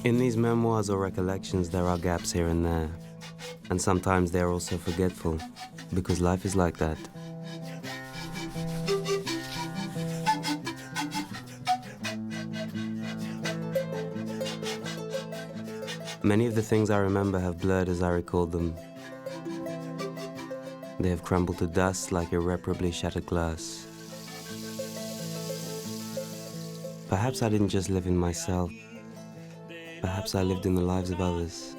In these memoirs or recollections, there are gaps here and there. And sometimes they are also forgetful, because life is like that. Many of the things I remember have blurred as I recalled them. They have crumbled to dust like irreparably shattered glass. Perhaps I didn't just live in myself. Perhaps I lived in the lives of others.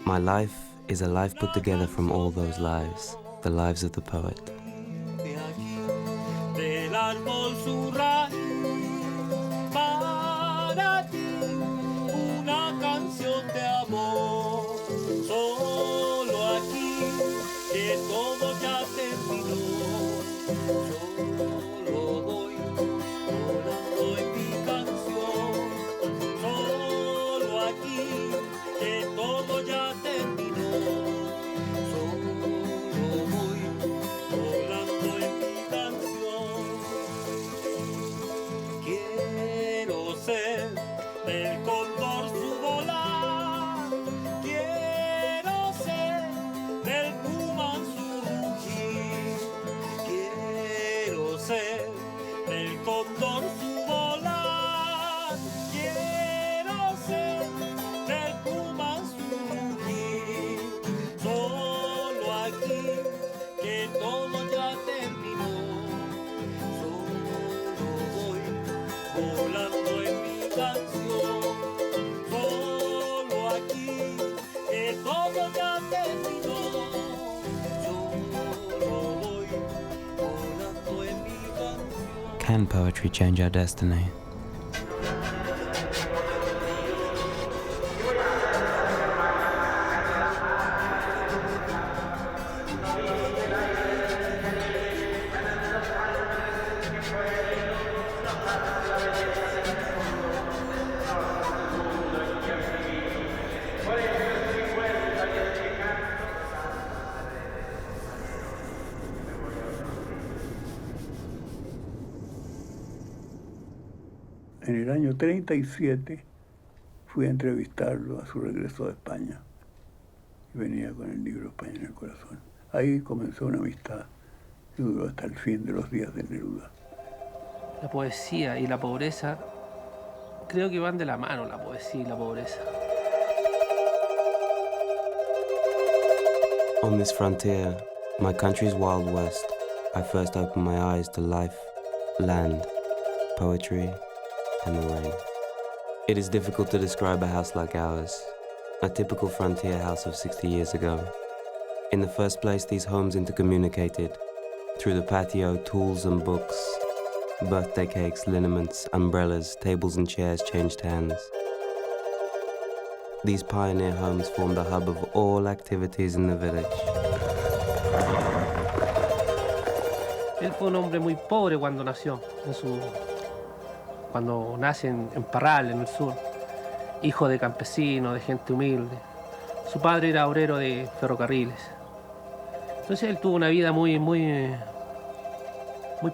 My life is a life put together from all those lives, the lives of the poet. Can poetry change our destiny? En el año 37 fui a entrevistarlo a su regreso de España y venía con el libro España en el corazón. Ahí comenzó una amistad que duró hasta el fin de los días de Neruda. La poesía y la pobreza creo que van de la mano, la poesía y la pobreza. On this frontier, my country's wild west, I first opened my eyes to life, land, poetry, and the rain. It is difficult to describe a house like ours, a typical frontier house of 60 years ago. In the first place, these homes intercommunicated. Through the patio, tools and books, birthday cakes, liniments, umbrellas, tables and chairs changed hands. These pioneer homes formed the hub of all activities in the village. Él fue un hombre muy pobre cuando nació, cuando nace en Parral, en el sur, hijo de campesinos, de gente humilde. Su padre era obrero de ferrocarriles. Entonces él tuvo una vida muy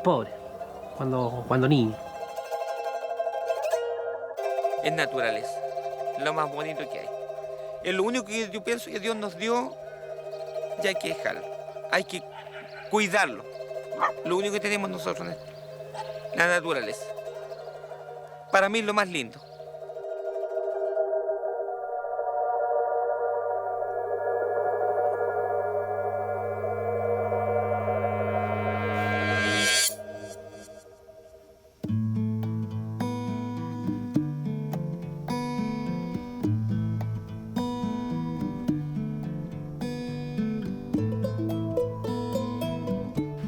pobre cuando niño. Es naturaleza, lo más bonito que hay. Es lo único que yo pienso que Dios nos dio y hay que dejarlo, hay que cuidarlo. Lo único que tenemos nosotros es la naturaleza. Para mí es lo más lindo.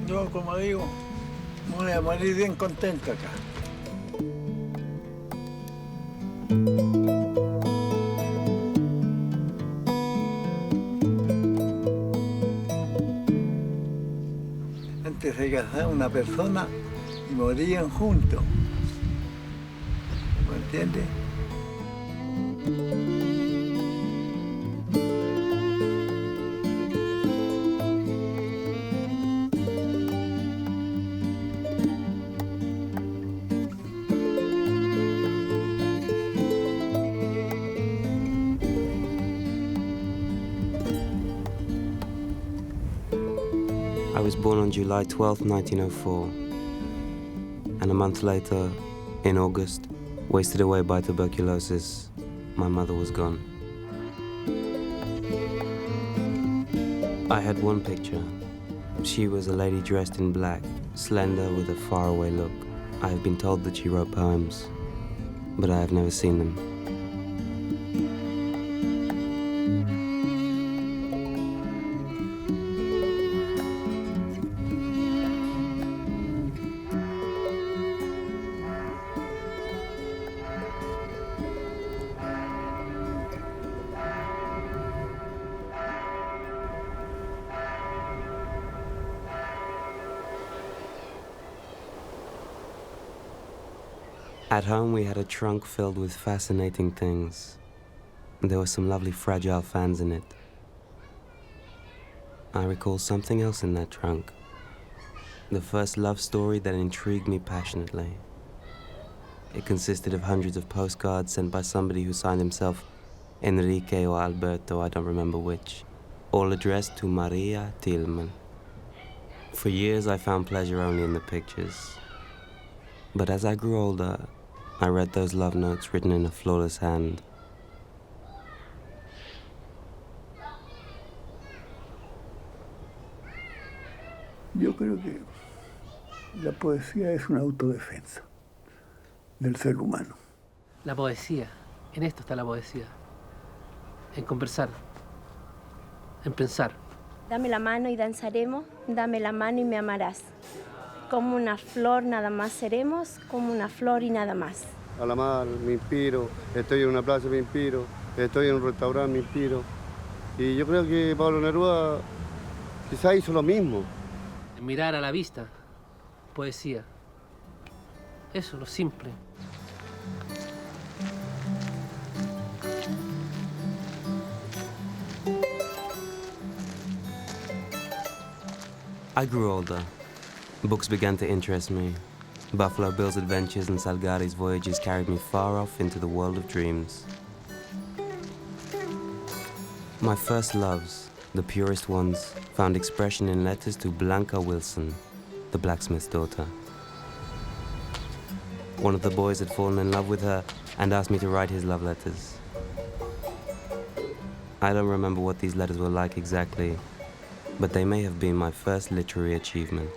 Yo, como digo, me voy a morir bien contento acá. Antes se casaba una persona y morían juntos. ¿Me entiendes? was born on July 12, 1904, and a month later, in August, wasted away by tuberculosis, my mother was gone. I had one picture. She was a lady dressed in black, slender with a faraway look. I have been told that she wrote poems, but I have never seen them. At home, we had a trunk filled with fascinating things. There were some lovely fragile fans in it. I recall something else in that trunk. The first love story that intrigued me passionately. It consisted of hundreds of postcards sent by somebody who signed himself Enrique or Alberto, I don't remember which, all addressed to Maria Tillman. For years, I found pleasure only in the pictures. But as I grew older, I read those love notes written in a flawless hand. Yo creo que la poesía es una autodefensa del ser humano. La poesía, en esto está la poesía. En conversar, en pensar. Dame la mano y danzaremos, dame la mano y me amarás. Como una flor nada más seremos, como una flor y nada más. A la mar me inspiro, estoy en una plaza me inspiro, estoy en un restaurante me inspiro. Y yo creo que Pablo Neruda quizá hizo lo mismo. Mirar a la vista, poesía. Eso, lo simple. I grew older. Books began to interest me. Buffalo Bill's adventures and Salgari's voyages carried me far off into the world of dreams. My first loves, the purest ones, found expression in letters to Blanca Wilson, the blacksmith's daughter. One of the boys had fallen in love with her and asked me to write his love letters. I don't remember what these letters were like exactly, but they may have been my first literary achievement.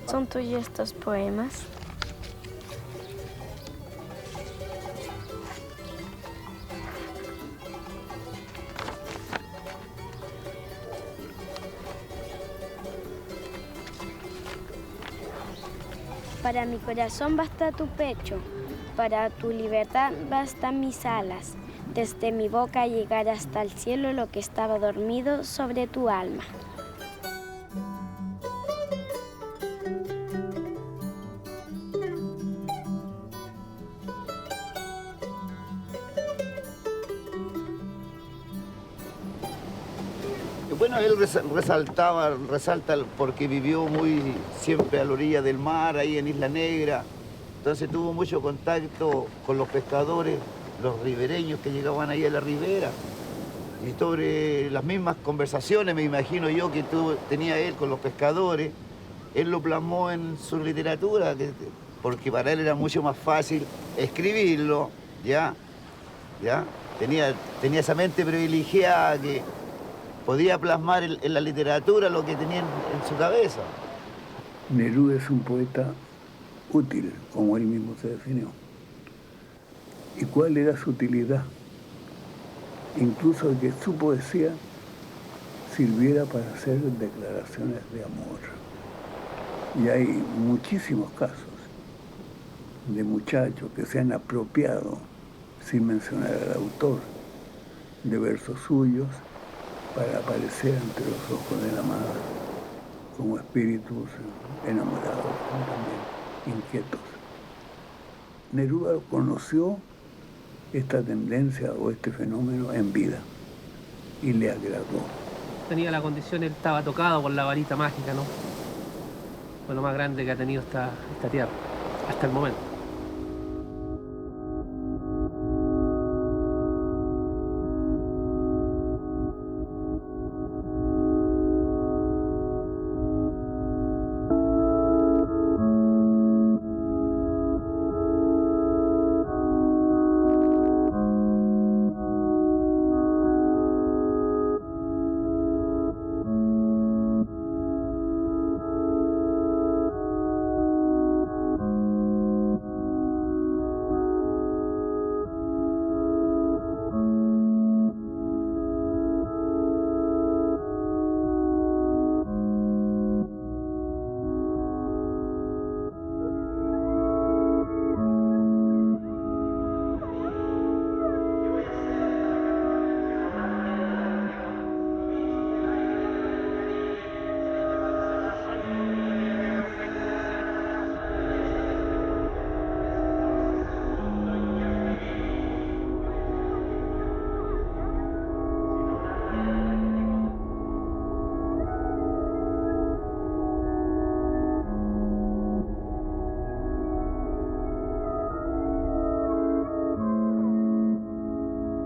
¿Son tuyos estos poemas? Para mi corazón basta tu pecho, para tu libertad bastan mis alas, desde mi boca llegar hasta el cielo lo que estaba dormido sobre tu alma. Bueno, él resalta porque vivió muy siempre a la orilla del mar, ahí en Isla Negra. Entonces tuvo mucho contacto con los pescadores, los ribereños que llegaban ahí a la ribera. Y sobre las mismas conversaciones, me imagino yo, que tenía él con los pescadores, él lo plasmó en su literatura, porque para él era mucho más fácil escribirlo, ¿ya? Tenía esa mente privilegiada que podía plasmar en la literatura lo que tenía en su cabeza. Neruda es un poeta útil, como él mismo se definió. ¿Y cuál era su utilidad? Incluso de que su poesía sirviera para hacer declaraciones de amor. Y hay muchísimos casos de muchachos que se han apropiado, sin mencionar al autor, de versos suyos para aparecer ante los ojos de la amada como espíritus enamorados, también inquietos. Neruda conoció esta tendencia o este fenómeno en vida y le agradó. Tenía la condición, él estaba tocado por la varita mágica, ¿no? Fue lo más grande que ha tenido esta tierra, hasta el momento.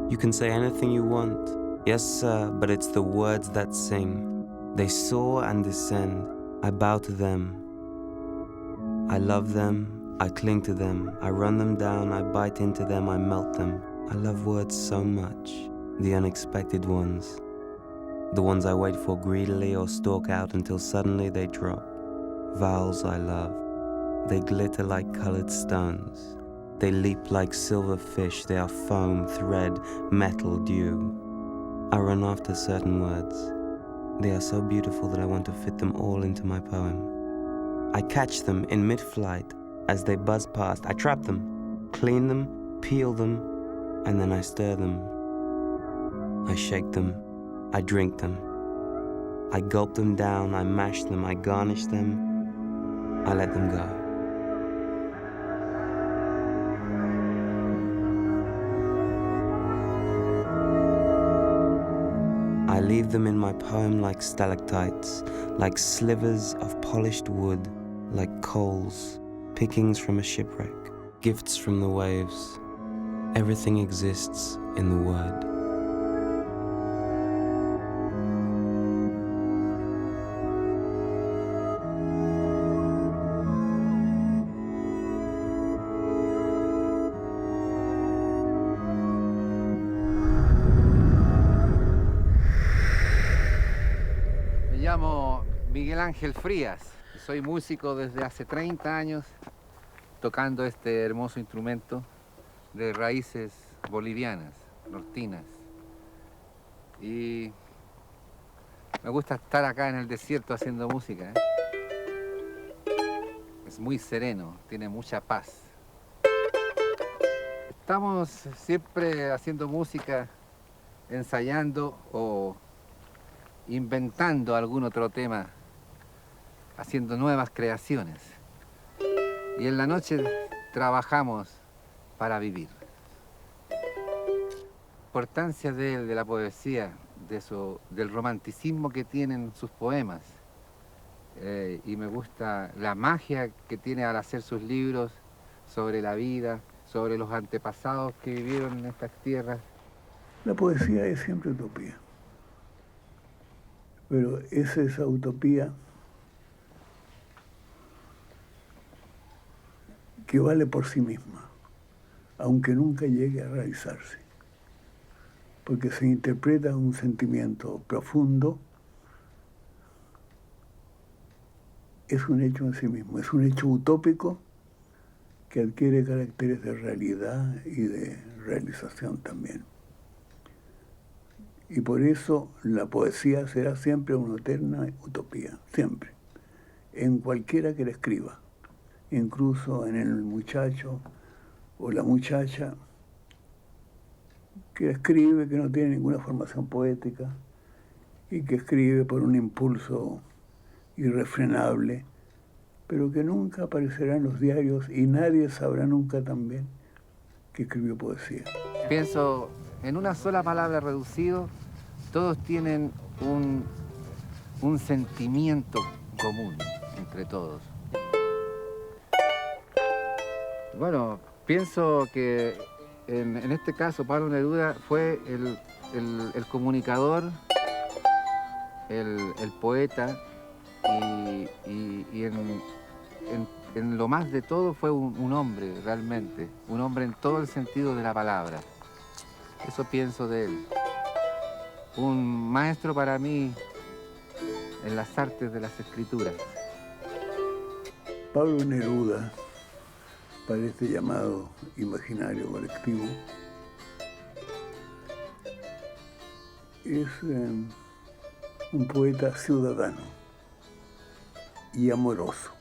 You can say anything you want. Yes, sir, but it's the words that sing. They soar and descend. I bow to them. I love them. I cling to them. I run them down. I bite into them. I melt them. I love words so much. The unexpected ones. The ones I wait for greedily or stalk out until suddenly they drop. Vowels I love. They glitter like colored stones. They leap like silver fish. They are foam, thread, metal, dew. I run after certain words. They are so beautiful that I want to fit them all into my poem. I catch them in mid-flight as they buzz past. I trap them, clean them, peel them, and then I stir them. I shake them. I drink them. I gulp them down. I mash them. I garnish them. I let them go. I leave them in my poem like stalactites, like slivers of polished wood, like coals, pickings from a shipwreck, gifts from the waves. Everything exists in the word. Me llamo Miguel Ángel Frías, soy músico desde hace 30 años tocando este hermoso instrumento de raíces bolivianas, nortinas. Y me gusta estar acá en el desierto haciendo música. Es muy sereno, tiene mucha paz. Estamos siempre haciendo música, ensayando o inventando algún otro tema, haciendo nuevas creaciones. Y en la noche trabajamos para vivir. La importancia de la poesía, del romanticismo que tienen sus poemas. Y me gusta la magia que tiene al hacer sus libros sobre la vida, sobre los antepasados que vivieron en estas tierras. La poesía es siempre utopía. Pero es esa utopía que vale por sí misma, aunque nunca llegue a realizarse, porque se interpreta un sentimiento profundo, es un hecho en sí mismo, es un hecho utópico que adquiere caracteres de realidad y de realización también. Y por eso la poesía será siempre una eterna utopía, siempre, en cualquiera que la escriba, incluso en el muchacho o la muchacha que escribe, que no tiene ninguna formación poética y que escribe por un impulso irrefrenable, pero que nunca aparecerá en los diarios y nadie sabrá nunca también que escribió poesía. Pienso, en una sola palabra reducido, todos tienen un sentimiento común entre todos. Bueno, pienso que en este caso Pablo Neruda fue el comunicador, el poeta y en lo más de todo fue un hombre realmente, un hombre en todo el sentido de la palabra. Eso pienso de él. Un maestro para mí en las artes de las escrituras. Pablo Neruda, para este llamado imaginario colectivo, es un poeta ciudadano y amoroso.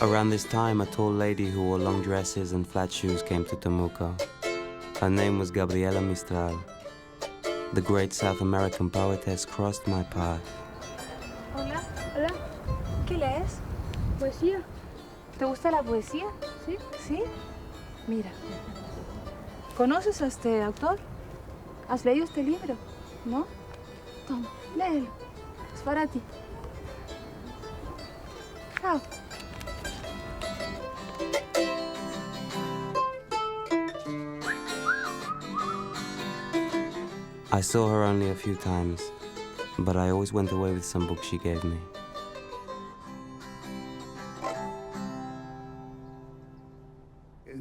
Around this time, a tall lady who wore long dresses and flat shoes came to Temuco. Her name was Gabriela Mistral. The great South American poetess crossed my path. Hola. Hola. ¿Qué lees? Poesía. ¿Te gusta la poesía? Sí. ¿Sí? Mira. ¿Conoces a este autor? ¿Has leído este libro? ¿No? Toma, léelo. Es para ti. Chao. I saw her only a few times, but I always went away with some books she gave me.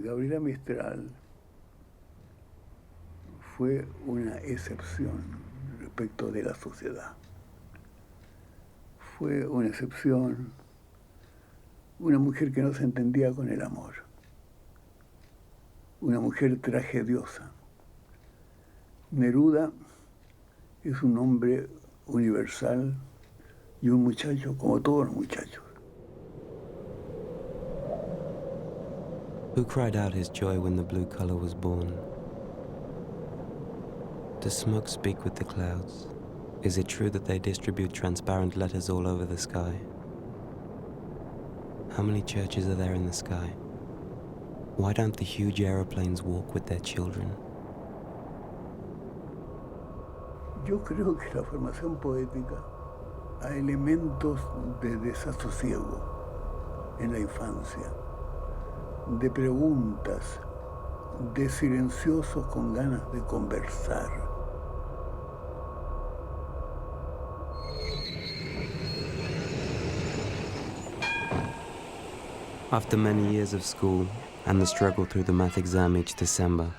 Gabriela Mistral fue una excepción respecto de la sociedad. Fue una excepción, una mujer que no se entendía con el amor, una mujer tragediosa. Neruda es un hombre universal y un muchacho como todos los muchachos. Who cried out his joy when the blue color was born? Does smoke speak with the clouds? Is it true that they distribute transparent letters all over the sky? How many churches are there in the sky? Why don't the huge aeroplanes walk with their children? Yo creo que la formación poética a elementos de desasosiego en la infancia, de preguntas, de silenciosos con ganas de conversar. After many years of school and the struggle through the math exam each December,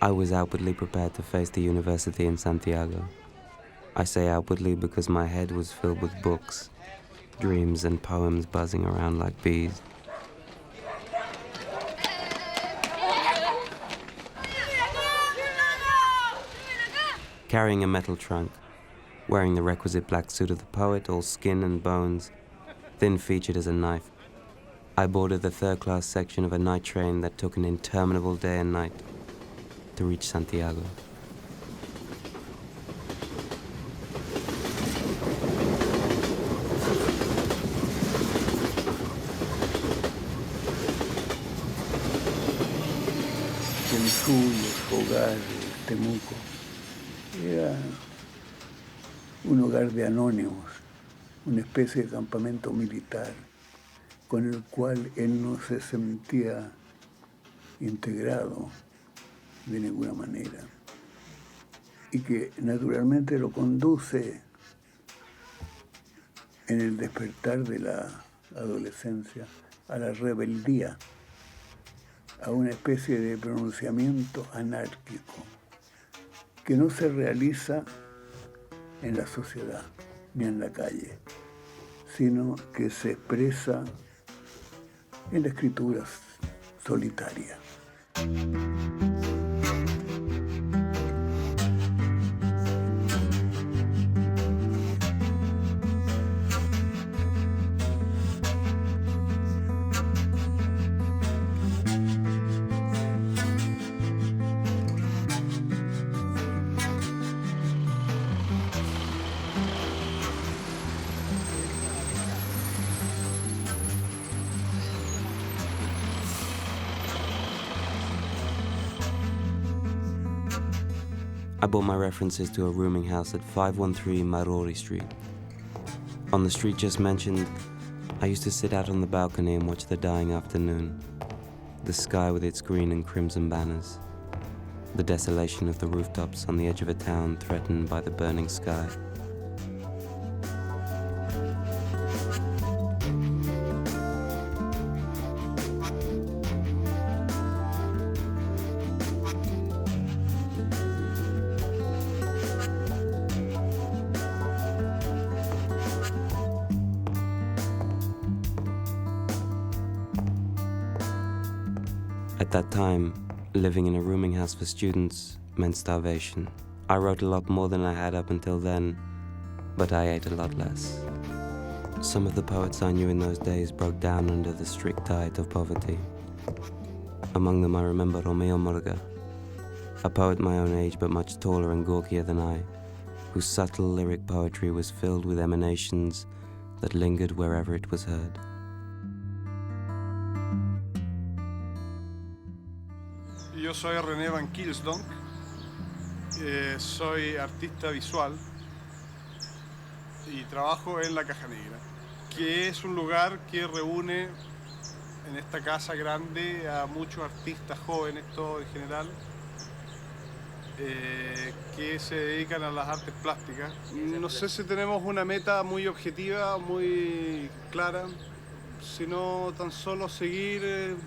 I was outwardly prepared to face the university in Santiago. I say outwardly because my head was filled with books, dreams and poems buzzing around like bees. Carrying a metal trunk, wearing the requisite black suit of the poet, all skin and bones, thin-featured as a knife, I boarded the third-class section of a night train that took an interminable day and night to reach Santiago. El suyo, su hogar, Temuco, era un hogar de anónimos, una especie de campamento militar. con el cual él no se sentía integrado de ninguna manera y que naturalmente lo conduce en el despertar de la adolescencia a la rebeldía, a una especie de pronunciamiento anárquico que no se realiza en la sociedad ni en la calle, sino que se expresa en la escritura solitaria. I bought my references to a rooming house at 513 Marori Street. On the street just mentioned, I used to sit out on the balcony and watch the dying afternoon, the sky with its green and crimson banners, the desolation of the rooftops on the edge of a town threatened by the burning sky. At that time, living in a rooming house for students meant starvation. I wrote a lot more than I had up until then, but I ate a lot less. Some of the poets I knew in those days broke down under the strict diet of poverty. Among them I remember Romeo Murga, a poet my own age but much taller and gawkier than I, whose subtle lyric poetry was filled with emanations that lingered wherever it was heard. Yo soy René Van Kilsdonk, soy artista visual y trabajo en La Caja Negra, que es un lugar que reúne en esta casa grande a muchos artistas jóvenes, todos en general, que se dedican a las artes plásticas. No sé si tenemos una meta muy objetiva, muy clara, sino tan solo seguir,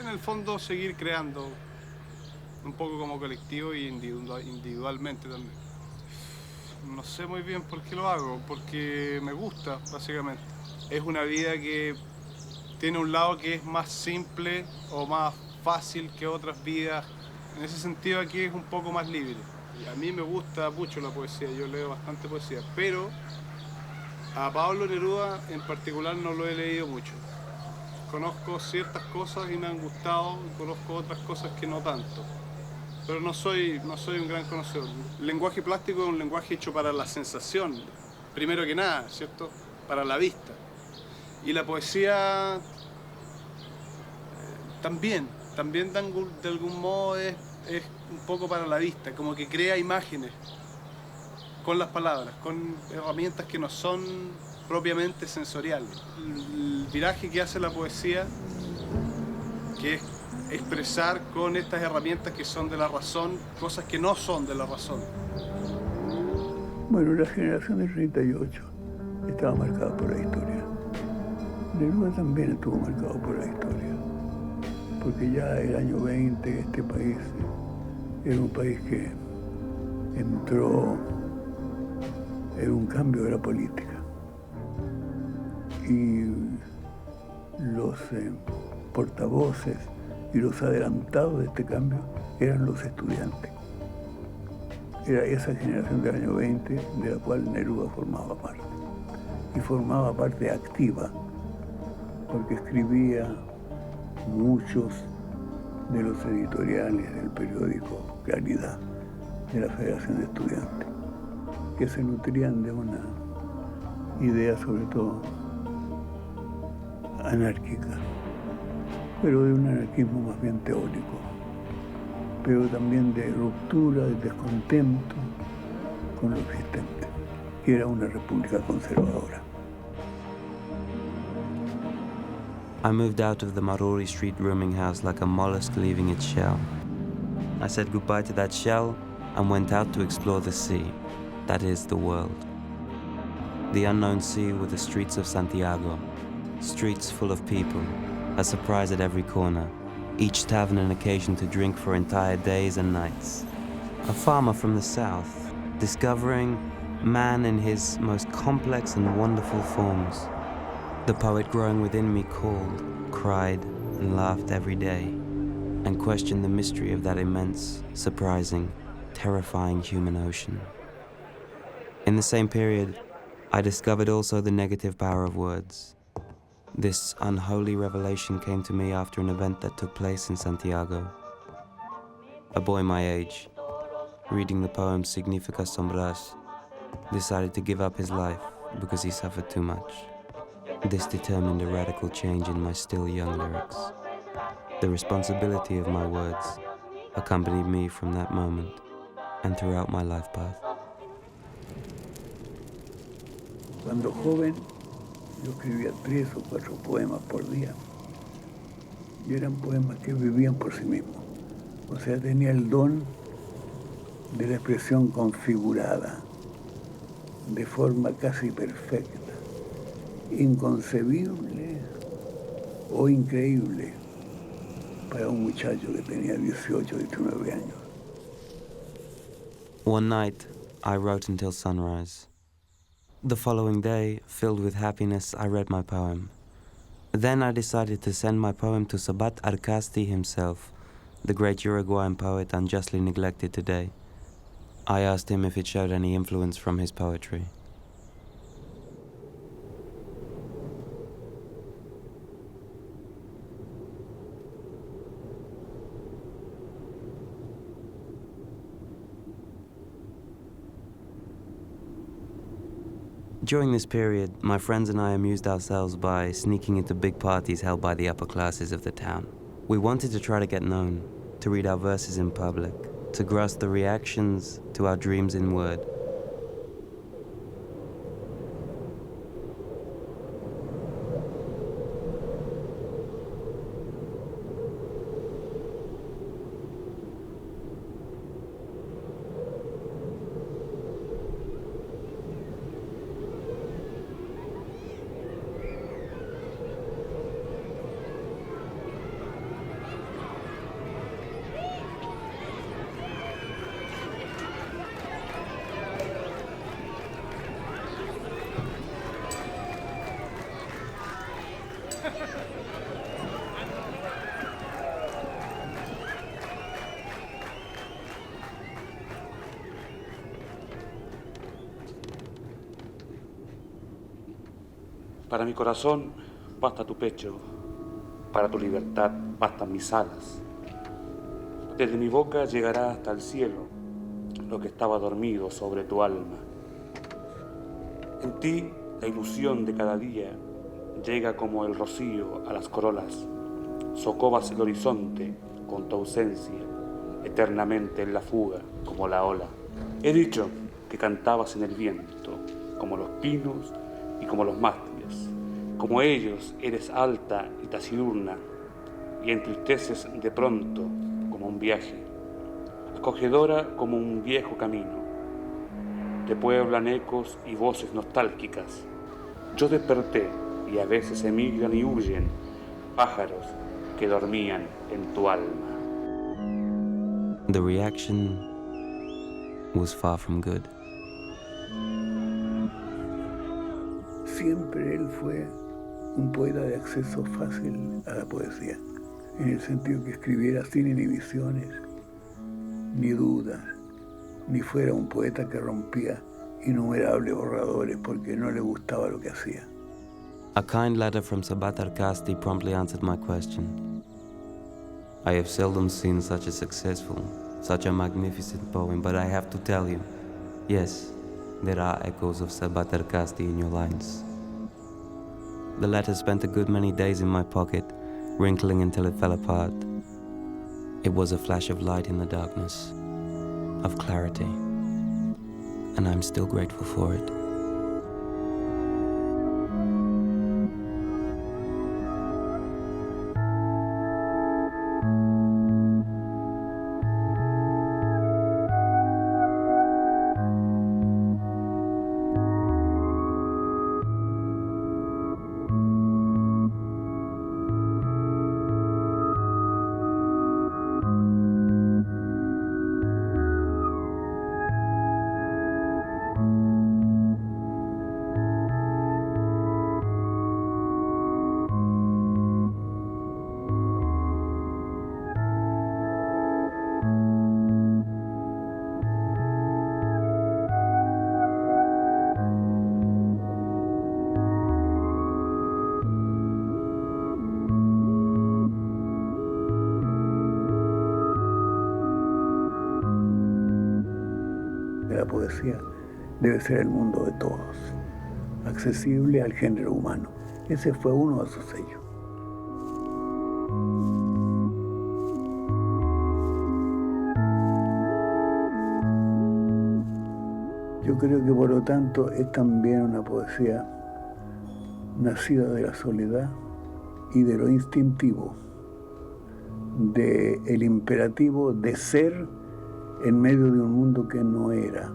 en el fondo seguir creando, un poco como colectivo y individualmente también. No sé muy bien por qué lo hago, porque me gusta, básicamente. Es una vida que tiene un lado que es más simple o más fácil que otras vidas. En ese sentido aquí es un poco más libre. Y a mí me gusta mucho la poesía, yo leo bastante poesía, pero a Pablo Neruda en particular no lo he leído mucho. Conozco ciertas cosas y me han gustado, y conozco otras cosas que no tanto. Pero no soy un gran conocedor. El lenguaje plástico es un lenguaje hecho para la sensación, primero que nada, ¿cierto? Para la vista. Y la poesía también de algún modo es un poco para la vista, como que crea imágenes con las palabras, con herramientas que no son propiamente sensoriales. El viraje que hace la poesía, que es expresar con estas herramientas que son de la razón, cosas que no son de la razón. Bueno, la generación del 38 estaba marcada por la historia. Neruda también estuvo marcado por la historia, porque ya el año 20 este país era un país que entró en un cambio de la política. Y los portavoces y los adelantados de este cambio eran los estudiantes. Era esa generación del año 20 de la cual Neruda formaba parte. Y formaba parte activa, porque escribía muchos de los editoriales del periódico Claridad de la Federación de Estudiantes, que se nutrían de una idea sobre todo anárquica, pero de un anarquismo más bien teórico, pero también de ruptura, de descontento con lo existente, que era una república conservadora. I moved out of the Maruri Street rooming house like a mollusk leaving its shell. I said goodbye to that shell and went out to explore the sea, that is, the world. The unknown sea with the streets of Santiago, streets full of people, a surprise at every corner, each tavern an occasion to drink for entire days and nights. A farmer from the south, discovering man in his most complex and wonderful forms. The poet growing within me called, cried, and laughed every day, and questioned the mystery of that immense, surprising, terrifying human ocean. In the same period, I discovered also the negative power of words. This unholy revelation came to me after an event that took place in Santiago. A boy my age, reading the poem Significa Sombras, decided to give up his life because he suffered too much. This determined a radical change in my still young lyrics. The responsibility of my words accompanied me from that moment and throughout my life path. Cuando joven, yo escribía 3 o 4 poemas por día. Y eran poemas que vivían por sí mismos. O sea, tenía el don de la expresión configurada, de forma casi perfecta, inconcebible o increíble para un muchacho que tenía 18, 19 años. One night, I wrote until sunrise. The following day, filled with happiness, I read my poem. Then I decided to send my poem to Sabat Arcasti himself, the great Uruguayan poet unjustly neglected today. I asked him if it showed any influence from his poetry. During this period, my friends and I amused ourselves by sneaking into big parties held by the upper classes of the town. We wanted to try to get known, to read our verses in public, to grasp the reactions to our dreams in word. Para mi corazón basta tu pecho, para tu libertad bastan mis alas. Desde mi boca llegará hasta el cielo lo que estaba dormido sobre tu alma. En ti la ilusión de cada día llega como el rocío a las corolas, socovas el horizonte con tu ausencia, eternamente en la fuga como la ola. He dicho que cantabas en el viento, como los pinos y como los mástiles. Como ellos eres alta y taciturna, y entristeces de pronto como un viaje, acogedora como un viejo camino. Te pueblan ecos y voces nostálgicas. Yo desperté y a veces emigran y huyen pájaros que dormían en tu alma. The reaction was far from good. Siempre él fue un poeta de acceso fácil a la poesía, en el sentido que escribiera sin inhibiciones, ni dudas, ni fuera un poeta que rompía innumerables borradores porque no le gustaba lo que hacía. A kind letter from Sabat Arcasti promptly answered my question. I have seldom seen such a successful, such a magnificent poem, but I have to tell you, yes, there are echoes of Sabat Arcasti in your lines. The letter spent a good many days in my pocket, wrinkling until it fell apart. It was a flash of light in the darkness, of clarity, and I'm still grateful for it. poesía debe ser el mundo de todos, accesible al género humano. Ese fue uno de sus sellos. Yo creo que por lo tanto es también una poesía nacida de la soledad y de lo instintivo, del imperativo de ser en medio de un mundo que no era.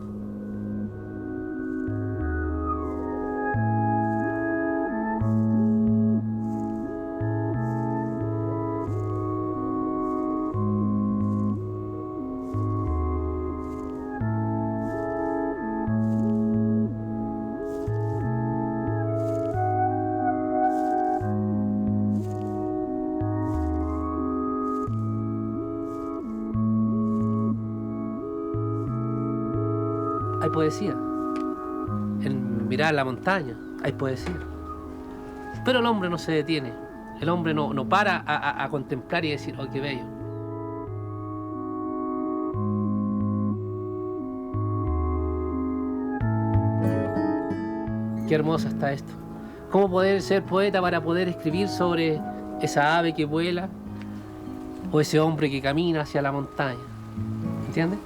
Hay poesía. En mirar la montaña hay poesía. Pero el hombre no se detiene. El hombre no para a contemplar y decir, ¡oh, qué bello! Qué hermoso está esto. ¿Cómo poder ser poeta para poder escribir sobre esa ave que vuela o ese hombre que camina hacia la montaña? ¿Entiendes?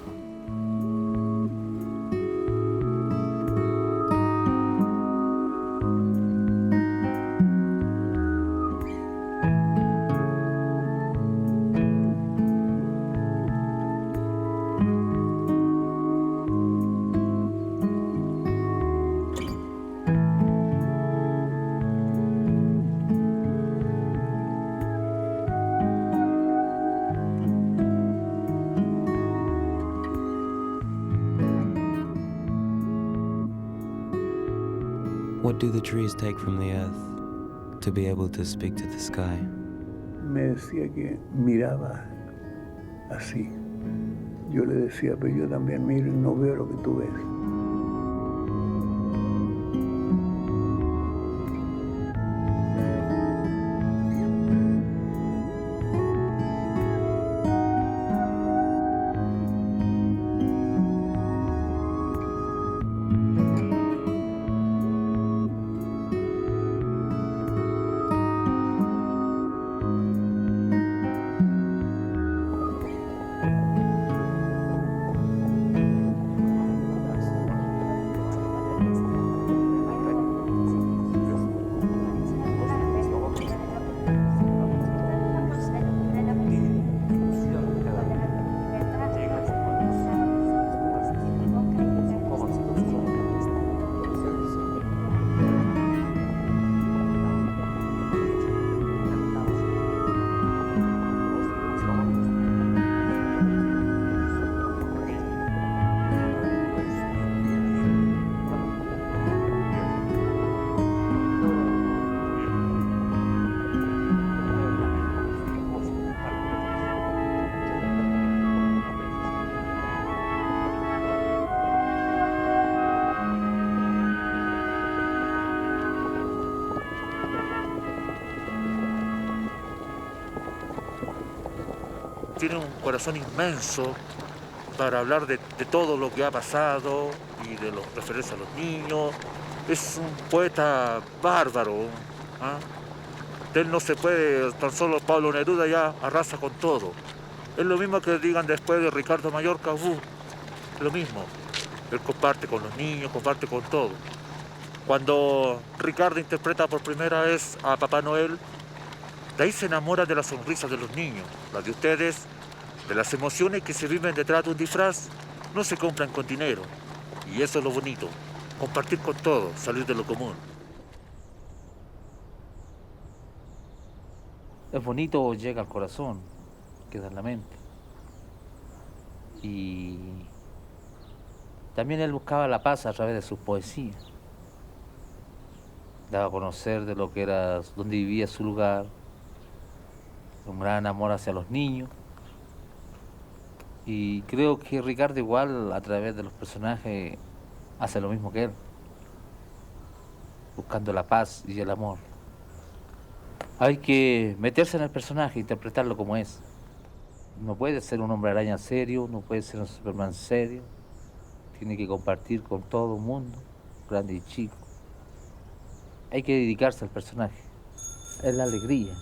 What do the trees take from the earth to be able to speak to the sky? Me decía que miraba así. Yo le decía, pero yo también miro y no veo lo que tú ves. Tiene un corazón inmenso para hablar de todo lo que ha pasado y de los referencias a los niños. Es un poeta bárbaro. De él no se puede, tan solo Pablo Neruda ya arrasa con todo. Es lo mismo que digan después de Ricardo Mallorca, lo mismo. Él comparte con los niños, comparte con todo. Cuando Ricardo interpreta por primera vez a Papá Noel, de ahí se enamora de la sonrisa de los niños, la de ustedes, de las emociones que se viven detrás de un disfraz, no se compran con dinero. Y eso es lo bonito, compartir con todos, salir de lo común. Es bonito, llega al corazón, queda en la mente. Y también él buscaba la paz a través de sus poesías. Daba a conocer de lo que era, dónde vivía su lugar, un gran amor hacia los niños. Y creo que Ricardo igual, a través de los personajes, hace lo mismo que él, buscando la paz y el amor. Hay que meterse en el personaje, interpretarlo como es. No puede ser un hombre araña serio, no puede ser un Superman serio. tiene que compartir con todo el mundo, grande y chico. Hay que dedicarse al personaje. Es la alegría.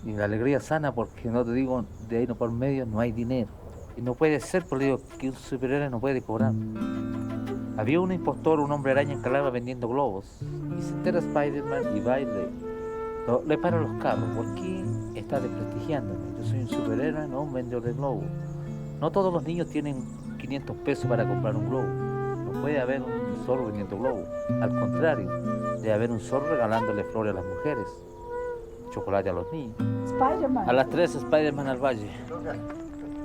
Y la alegría sana porque, no te digo, de ahí no por medio no hay dinero. Y no puede ser, por digo, que un superhéroe no puede cobrar. Había un impostor, un hombre araña en Calama vendiendo globos. Y se entera Spider-Man y va y le para los carros. ¿Por qué está desprestigiándome? Yo soy un superhéroe, no un vendedor de globos. No todos los niños tienen 500 pesos para comprar un globo. No puede haber un zorro vendiendo globos. Al contrario, debe haber un zorro regalándole flores a las mujeres, chocolate a los niños. Spider-Man. A las 3 Spider-Man al valle.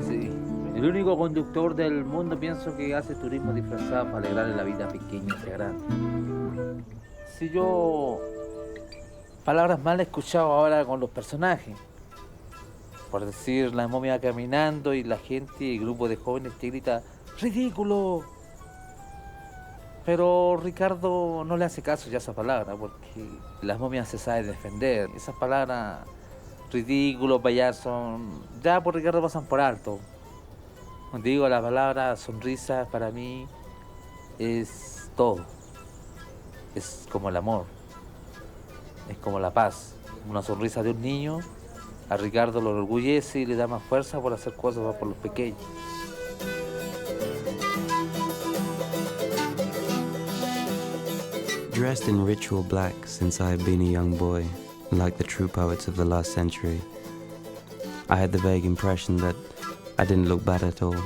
Sí. El único conductor del mundo pienso que hace turismo disfrazado para alegrarle la vida a pequeños y a grandes. Si yo palabras mal he escuchado ahora con los personajes. Por decir, la momia caminando y la gente, el grupo de jóvenes te grita ¡ridículo! Pero Ricardo no le hace caso ya a esa palabra porque las momias se saben defender. Esas palabras, ridículo, payaso, ya por Ricardo pasan por alto. Cuando digo la palabra sonrisa, para mí es todo. Es como el amor, es como la paz. Una sonrisa de un niño a Ricardo lo orgullece y le da más fuerza por hacer cosas por los pequeños. Dressed in ritual black since I had been a young boy, like the true poets of the last century, I had the vague impression that I didn't look bad at all.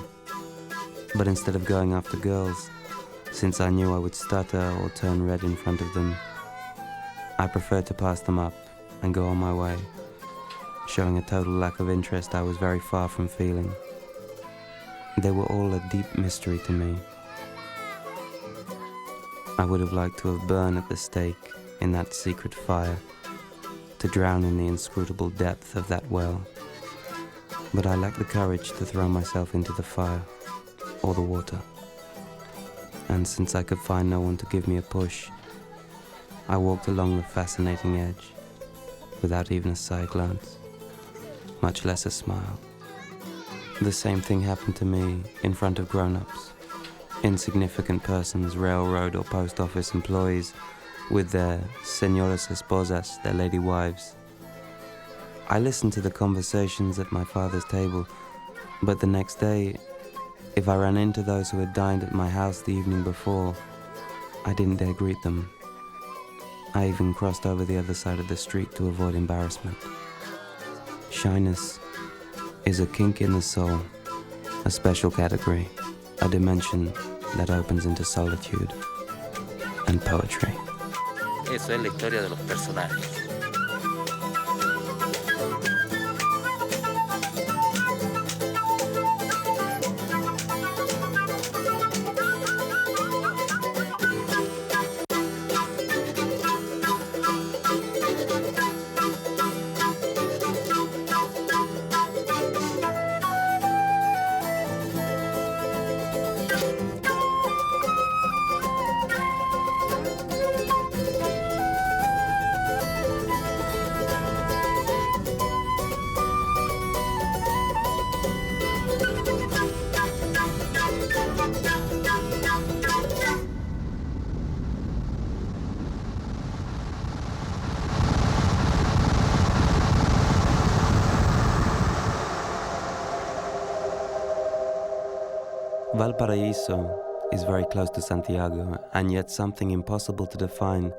But instead of going after girls, since I knew I would stutter or turn red in front of them, I preferred to pass them up and go on my way, showing a total lack of interest I was very far from feeling. They were all a deep mystery to me. I would have liked to have burned at the stake in that secret fire, to drown in the inscrutable depth of that well. But I lacked the courage to throw myself into the fire or the water. And since I could find no one to give me a push, I walked along the fascinating edge without even a side glance, much less a smile. The same thing happened to me in front of grown-ups, insignificant persons, railroad or post office employees with their señoras esposas, their lady wives. I listened to the conversations at my father's table, but the next day, if I ran into those who had dined at my house the evening before, I didn't dare greet them. I even crossed over the other side of the street to avoid embarrassment. Shyness is a kink in the soul, a special category, a dimension that opens into solitude and poetry. Eso es la historia de los personajes. Valparaíso is very close to Santiago, and yet something impossible to define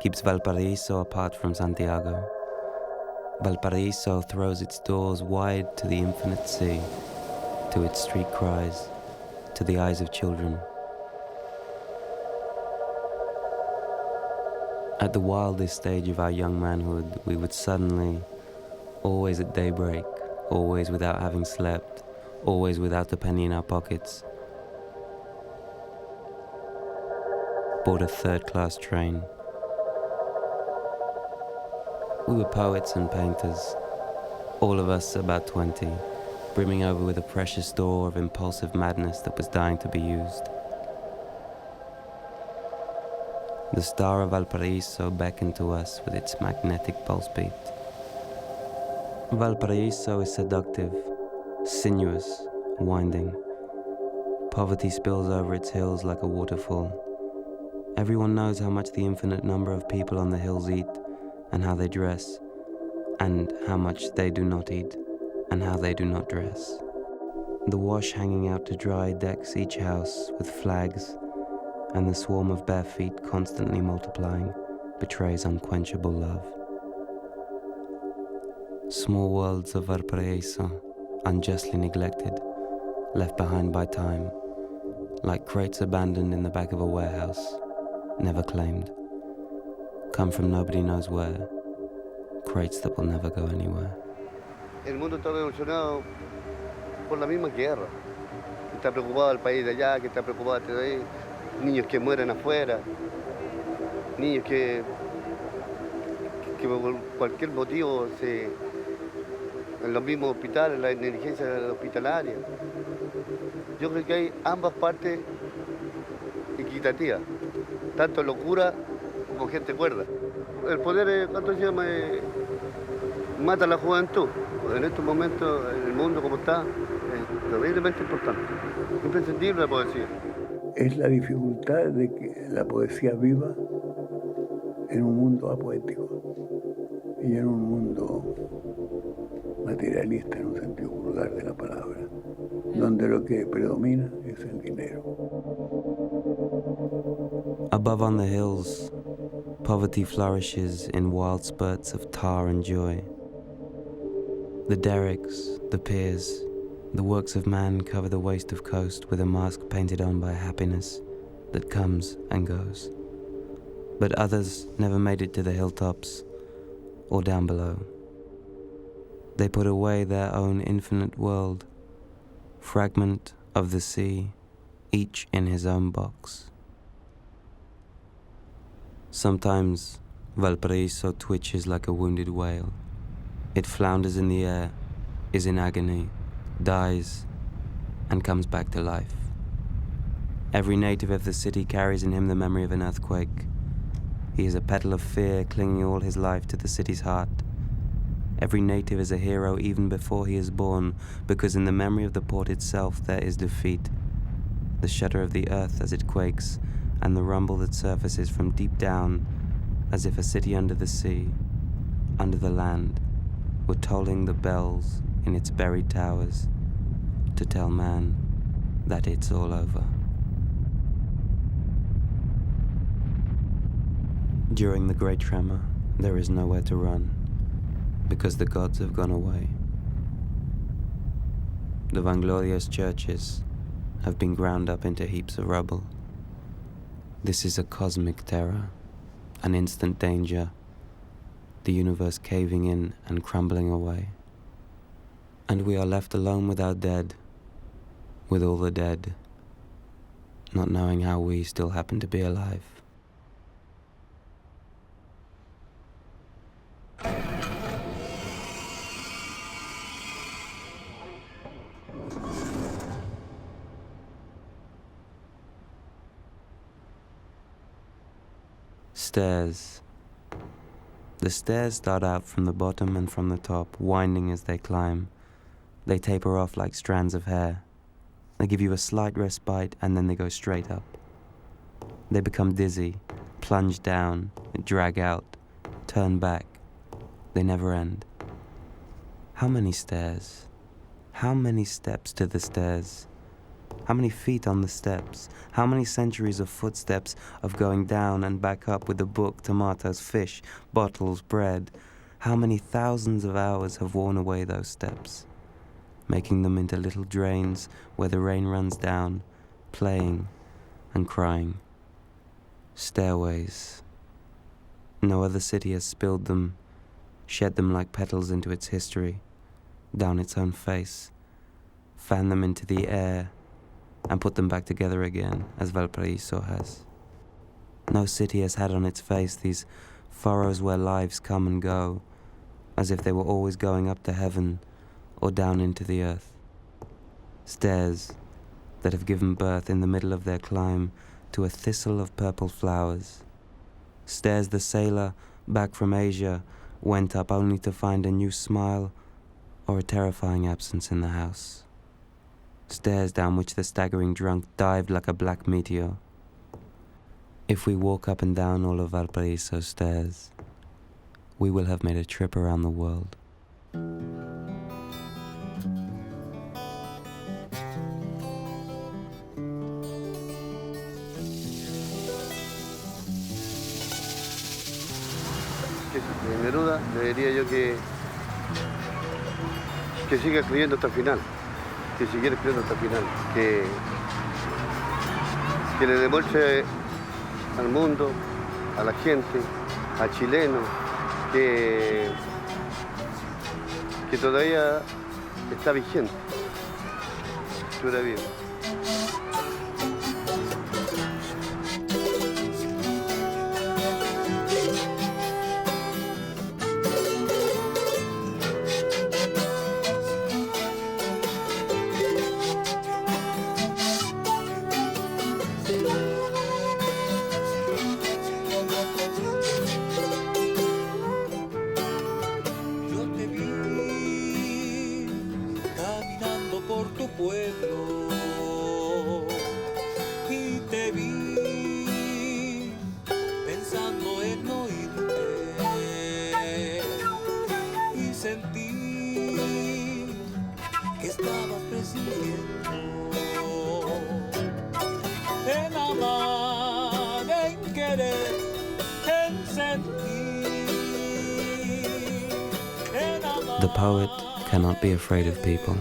keeps Valparaíso apart from Santiago. Valparaíso throws its doors wide to the infinite sea, to its street cries, to the eyes of children. At the wildest stage of our young manhood, we would suddenly, always at daybreak, always without having slept, always without a penny in our pockets, board a third-class train. We were poets and painters, all of us about 20, brimming over with a precious store of impulsive madness that was dying to be used. The star of Valparaíso beckoned to us with its magnetic pulse beat. Valparaíso is seductive, sinuous, winding, Poverty spills over its hills like a waterfall. Everyone knows how much the infinite number of people on the hills eat, and how they dress, and how much they do not eat, and how they do not dress. The wash hanging out to dry decks each house with flags, and the swarm of bare feet constantly multiplying betrays unquenchable love. Small worlds of Valparaiso, unjustly neglected, left behind by time, like crates abandoned in the back of a warehouse, never claimed, come from nobody knows where, crates that will never go anywhere. El mundo está revolucionado por la misma guerra. Está preocupado el país de allá, que está preocupado este de ahí, niños que mueren afuera, niños que por cualquier motivo en los mismos hospitales, la negligencia hospitalaria. Yo creo que hay ambas partes equitativas, tanto locura como gente cuerda. El poder, ¿cuánto se llama? Mata a la juventud. En estos momentos, el mundo como está, es terriblemente importante. Imprescindible la poesía. Es la dificultad de que la poesía viva en un mundo apoético y en un mundo materialista en un sentido vulgar de la palabra, donde lo que predomina es el dinero. Above on the hills, poverty flourishes in wild spurts of tar and joy. The derricks, the piers, the works of man cover the waste of coast with a mask painted on by happiness that comes and goes. But others never made it to the hilltops or down below. They put away their own infinite world, fragment of the sea, each in his own box. Sometimes Valparaiso twitches like a wounded whale. It flounders in the air, is in agony, dies, and comes back to life. Every native of the city carries in him the memory of an earthquake. He is a petal of fear clinging all his life to the city's heart. Every native is a hero even before he is born, because in the memory of the port itself there is defeat. The shudder of the earth as it quakes, and the rumble that surfaces from deep down, as if a city under the sea, under the land, were tolling the bells in its buried towers to tell man that it's all over. During the Great Tremor, there is nowhere to run, because the gods have gone away. The Vangloria's churches have been ground up into heaps of rubble. This is a cosmic terror, an instant danger, the universe caving in and crumbling away. And we are left alone with our dead, with all the dead, not knowing how we still happen to be alive. Stairs. The stairs start out from the bottom and from the top, winding as they climb. They taper off like strands of hair. They give you a slight respite and then they go straight up. They become dizzy, plunge down, drag out, turn back. They never end. How many stairs? How many steps to the stairs? How many feet on the steps? How many centuries of footsteps of going down and back up with a book, tomatoes, fish, bottles, bread? How many thousands of hours have worn away those steps, making them into little drains where the rain runs down, playing and crying? Stairways. No other city has spilled them, shed them like petals into its history, down its own face, fanned them into the air, and put them back together again, as Valparaiso has. No city has had on its face these furrows where lives come and go, as if they were always going up to heaven or down into the earth. Stairs that have given birth in the middle of their climb to a thistle of purple flowers. Stairs the sailor, back from Asia, went up only to find a new smile or a terrifying absence in the house. stairs down which the staggering drunk dived like a black meteor. If we walk up and down all of Valparaiso stairs, we will have made a trip around the world. Neruda, le diría yo que siga escribiendo hasta el final, que siguiera escribiendo hasta el final, que le demuestre al mundo, a la gente, a chilenos, que todavía está vigente, dura bien. The poet cannot be afraid of people.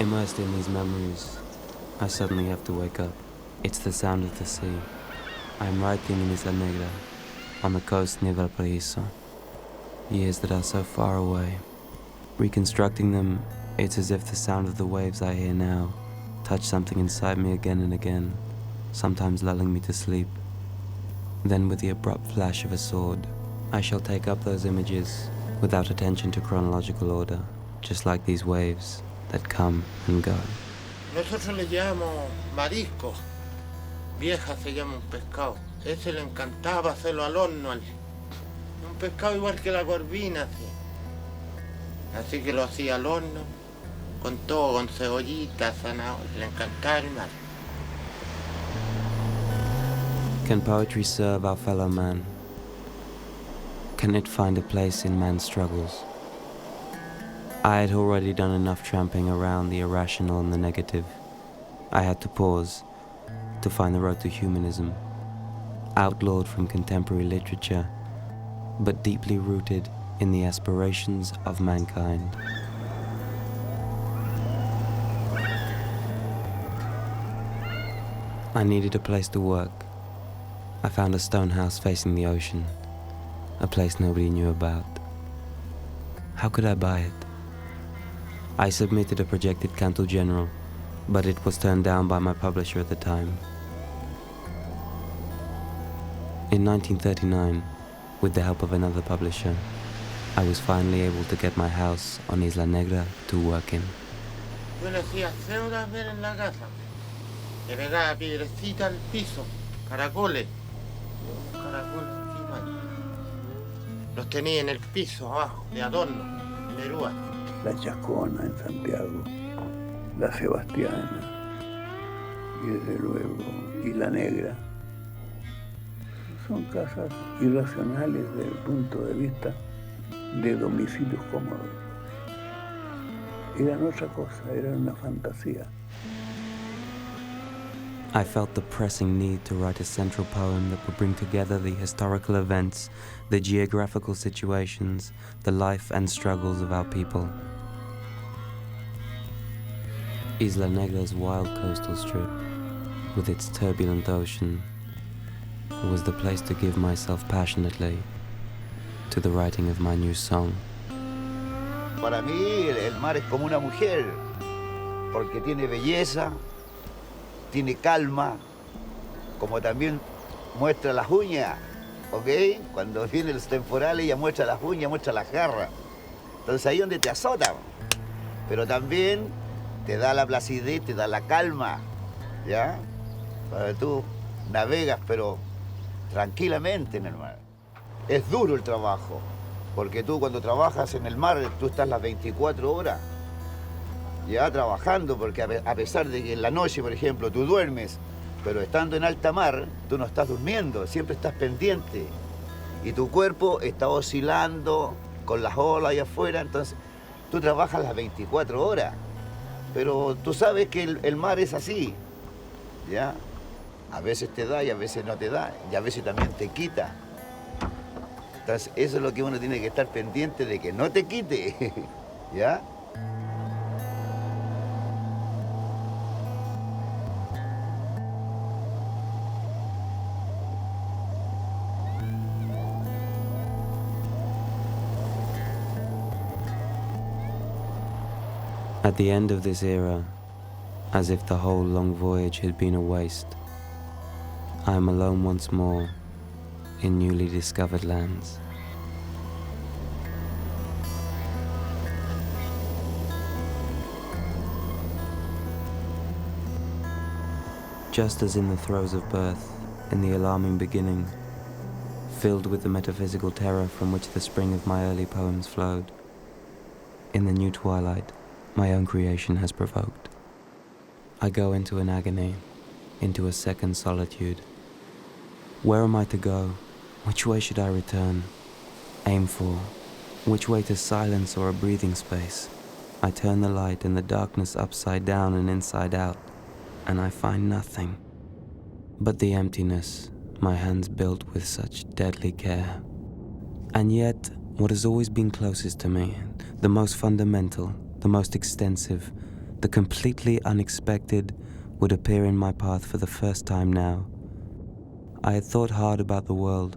Immersed in these memories, I suddenly have to wake up. It's the sound of the sea. I'm writing in Isla Negra, on the coast near Valparaiso. Years that are so far away. Reconstructing them, it's as if the sound of the waves I hear now touch something inside me again and again, sometimes lulling me to sleep. Then with the abrupt flash of a sword, I shall take up those images without attention to chronological order, just like these waves that come and go. Nosotros le llamamos marisco. Vieja se llama un pescado. Ese le encantaba hacerlo al horno. Un pescado igual que la corvina, así. Así que lo hacía al horno, con todo, con cebollita, zanahoria. Le encantaba el mar. Can poetry serve our fellow man? Can it find a place in man's struggles? I had already done enough tramping around the irrational and the negative. I had to pause to find the road to humanism, outlawed from contemporary literature, but deeply rooted in the aspirations of mankind. I needed a place to work. I found a stone house facing the ocean, a place nobody knew about. How could I buy it? I submitted a projected Canto General, but it was turned down by my publisher at the time. In 1939, with the help of another publisher, I was finally able to get my house on Isla Negra to work in. Yo le hacía ceudas ver en la casa. Le pegaba piedrecita al piso, caracoles. Caracoles encima. Los tenía en el piso abajo, de adorno, de grúa. La Chacona en Santiago, la Sebastiana y desde luego Isla Negra. Son casas irracionales desde el punto de vista de domicilios cómodos. Eran otra cosa, eran una fantasía. I felt the pressing need to write a central poem that would bring together the historical events, the geographical situations, the life and struggles of our people. Isla Negra's wild coastal strip, with its turbulent ocean, was the place to give myself passionately to the writing of my new song. Para mí el mar es como una mujer, porque tiene belleza, tiene calma, como también muestra las uñas, ¿ok? Cuando vienen los temporales ella muestra las uñas, muestra las garras. Entonces ahí es donde te azota, pero también te da la placidez, te da la calma, ¿ya? Para que tú navegas, pero tranquilamente en el mar. Es duro el trabajo, porque tú cuando trabajas en el mar, tú estás las 24 horas ya trabajando, porque a pesar de que en la noche, por ejemplo, tú duermes, pero estando en alta mar, tú no estás durmiendo, siempre estás pendiente. Y tu cuerpo está oscilando con las olas allá afuera, entonces tú trabajas las 24 horas. Pero tú sabes que el mar es así, ¿ya? A veces te da y a veces no te da, y a veces también te quita. Entonces eso es lo que uno tiene que estar pendiente de que no te quite, ¿ya? At the end of this era, as if the whole long voyage had been a waste, I am alone once more in newly discovered lands. Just as in the throes of birth, in the alarming beginning, filled with the metaphysical terror from which the spring of my early poems flowed, in the new twilight, my own creation has provoked. I go into an agony, into a second solitude. Where am I to go? Which way should I return? Aim for? Which way to silence or a breathing space? I turn the light in the darkness upside down and inside out, and I find nothing but the emptiness my hands built with such deadly care. And yet, what has always been closest to me, the most fundamental, the most extensive, the completely unexpected, would appear in my path for the first time now. I had thought hard about the world,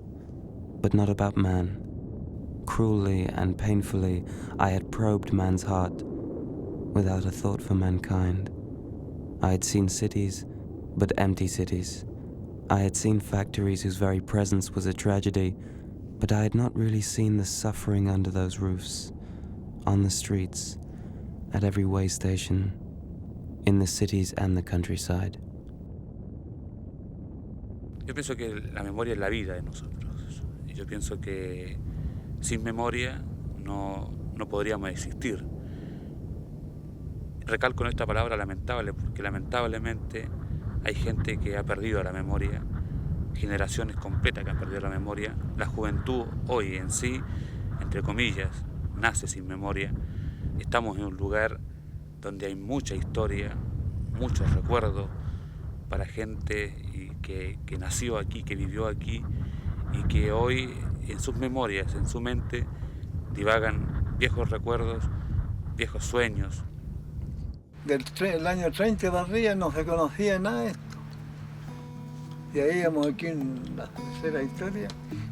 but not about man. Cruelly and painfully, I had probed man's heart, without a thought for mankind. I had seen cities, but empty cities. I had seen factories whose very presence was a tragedy, but I had not really seen the suffering under those roofs, on the streets, at every way station, in the cities and the countryside. Yo pienso que la memoria es la vida de nosotros. Y yo pienso que sin memoria no podríamos existir. Recalco en esta palabra lamentable, porque lamentablemente hay gente que ha perdido la memoria, generaciones completas que han perdido la memoria. La juventud hoy en sí, entre comillas, nace sin memoria. Estamos en un lugar donde hay mucha historia, muchos recuerdos para gente que nació aquí, que vivió aquí y que hoy en sus memorias, en su mente, divagan viejos recuerdos, viejos sueños. Del año 30 para arriba no se conocía nada de esto. Y ahí íbamos aquí en la tercera historia,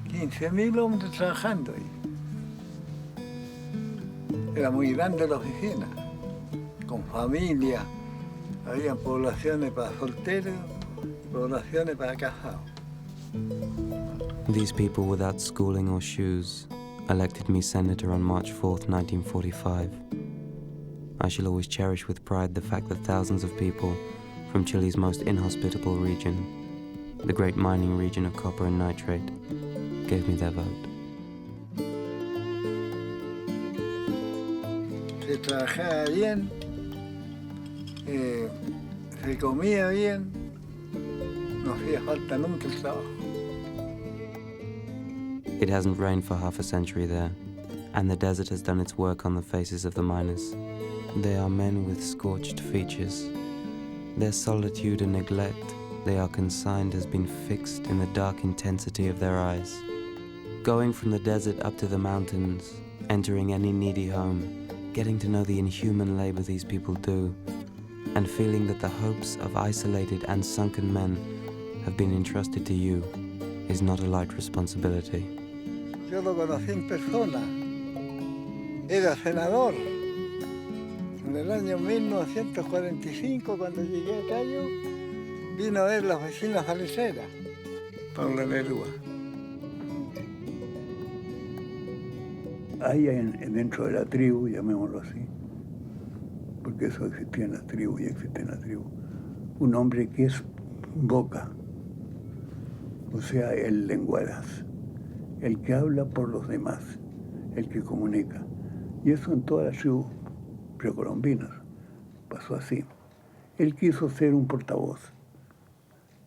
15.000 hombres trabajando ahí. Era muy grande la oficina, con familia. Había poblaciones para solteros y poblaciones para casados. These people without schooling or shoes elected me senator on March 4th, 1945. I shall always cherish with pride the fact that thousands of people from Chile's most inhospitable region, the great mining region of copper and nitrate, gave me their vote. Se trabajaba bien Se comía bien, no hacía falta nunca el trabajo. It hasn't rained for half a century there, and the desert has done its work on the faces of the miners. They are men with scorched features. Their solitude and neglect they are consigned has been fixed in the dark intensity of their eyes. Going from the desert up to the mountains, entering any needy home, getting to know the inhuman labor these people do, and feeling that the hopes of isolated and sunken men have been entrusted to you is not a light responsibility. Yo lo conocí en persona. Era senador. En el año 1945, cuando llegué a Cayo, vino a ver la oficina salicera, Pablo Neruda. Hay dentro de la tribu, llamémoslo así, porque eso existía en las tribus y existe en la tribu, un hombre que es boca, o sea, el lenguaraz, el que habla por los demás, el que comunica. Y eso en todas las tribus precolombinas pasó así. Él quiso ser un portavoz.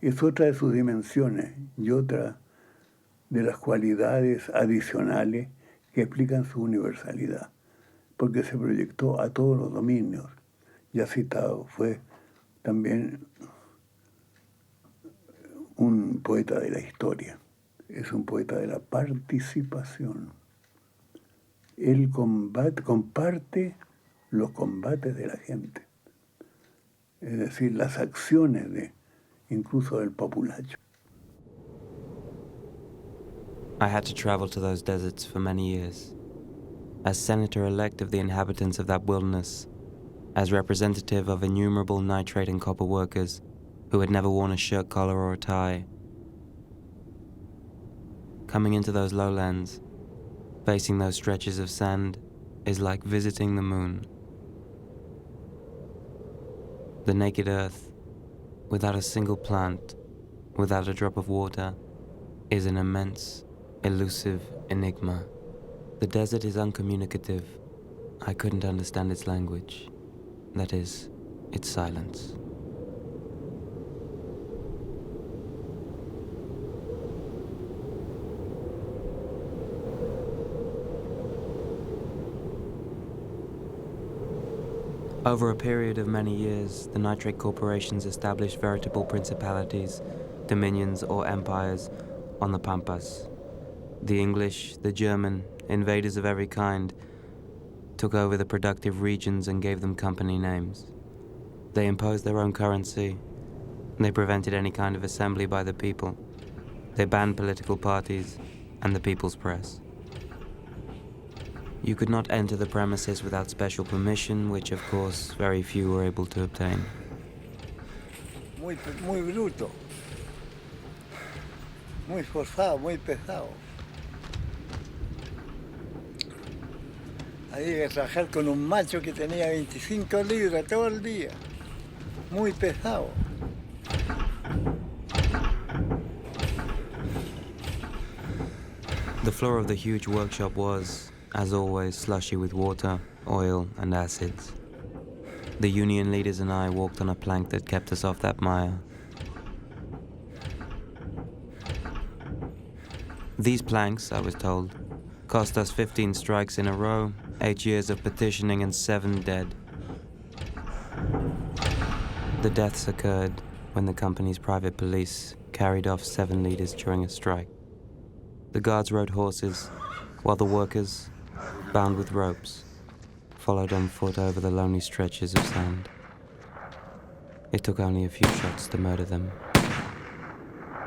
Es otra de sus dimensiones y otra de las cualidades adicionales que explican su universalidad, porque se proyectó a todos los dominios. Ya citado, fue también un poeta de la historia, es un poeta de la participación. Él comparte los combates de la gente, es decir, las acciones incluso del populacho. I had to travel to those deserts for many years. As senator-elect of the inhabitants of that wilderness, as representative of innumerable nitrate and copper workers who had never worn a shirt collar or a tie. Coming into those lowlands, facing those stretches of sand, is like visiting the moon. The naked earth, without a single plant, without a drop of water, is an immense, elusive enigma. The desert is uncommunicative. I couldn't understand its language. That is, its silence. Over a period of many years, the nitrate corporations established veritable principalities, dominions, or empires on the Pampas. The English, the German, invaders of every kind, took over the productive regions and gave them company names. They imposed their own currency. They prevented any kind of assembly by the people. They banned political parties and the people's press. You could not enter the premises without special permission, which of course very few were able to obtain. Muy bruto, muy forzado, muy pesado. Había que trabajar con un macho que tenía 25 libras todo el día, muy pesado. The floor of the huge workshop was, as always, slushy with water, oil, and acids. The union leaders and I walked on a plank that kept us off that mire. These planks, I was told, cost us 15 strikes in a row, 8 years of petitioning, and 7 dead. The deaths occurred when the company's private police carried off 7 leaders during a strike. The guards rode horses, while the workers, bound with ropes, followed on foot over the lonely stretches of sand. It took only a few shots to murder them.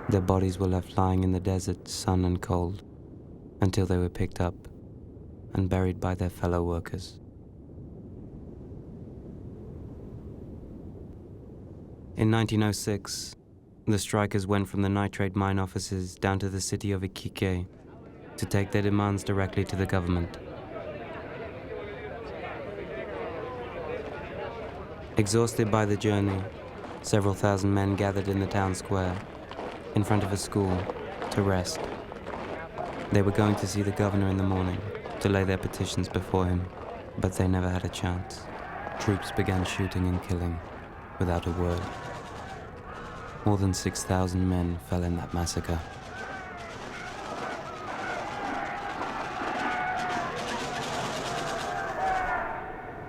Their bodies were left lying in the desert, sun and cold, until they were picked up and buried by their fellow workers. In 1906, the strikers went from the nitrate mine offices down to the city of Iquique to take their demands directly to the government. Exhausted by the journey, several thousand men gathered in the town square, in front of a school, to rest. They were going to see the governor in the morning, to lay their petitions before him, but they never had a chance. Troops began shooting and killing. without a word. More than 6,000 men fell in that massacre.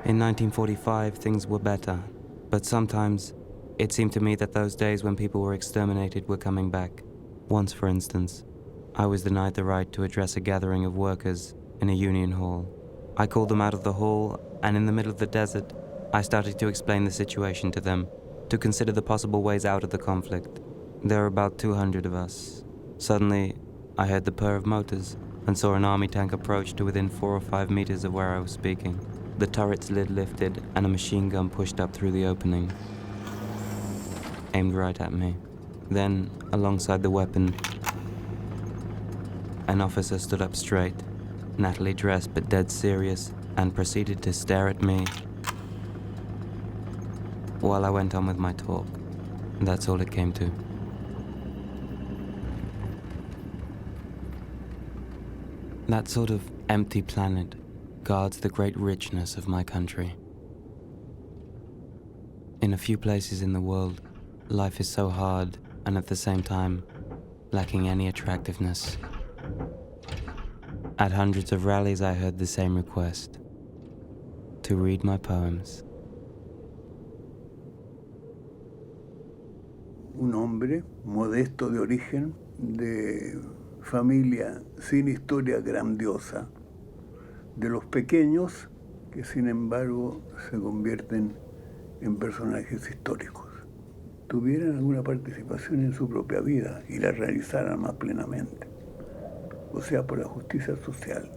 In 1945, things were better, but sometimes it seemed to me that those days when people were exterminated were coming back. Once, for instance, I was denied the right to address a gathering of workers in a union hall. I called them out of the hall, and in the middle of the desert, I started to explain the situation to them, to consider the possible ways out of the conflict. There were about 200 of us. Suddenly, I heard the purr of motors and saw an army tank approach to within 4 or 5 meters of where I was speaking. The turret's lid lifted and a machine gun pushed up through the opening, aimed right at me. Then, alongside the weapon, an officer stood up straight, nattily dressed but dead serious, and proceeded to stare at me while I went on with my talk. That's all it came to. That sort of empty planet guards the great richness of my country. In a few places in the world, life is so hard and at the same time lacking any attractiveness. At hundreds of rallies I heard the same request: to read my poems. Un hombre modesto de origen, de familia sin historia grandiosa, de los pequeños que sin embargo se convierten en personajes históricos, tuvieran alguna participación en su propia vida y la realizaran más plenamente, o sea, por la justicia social.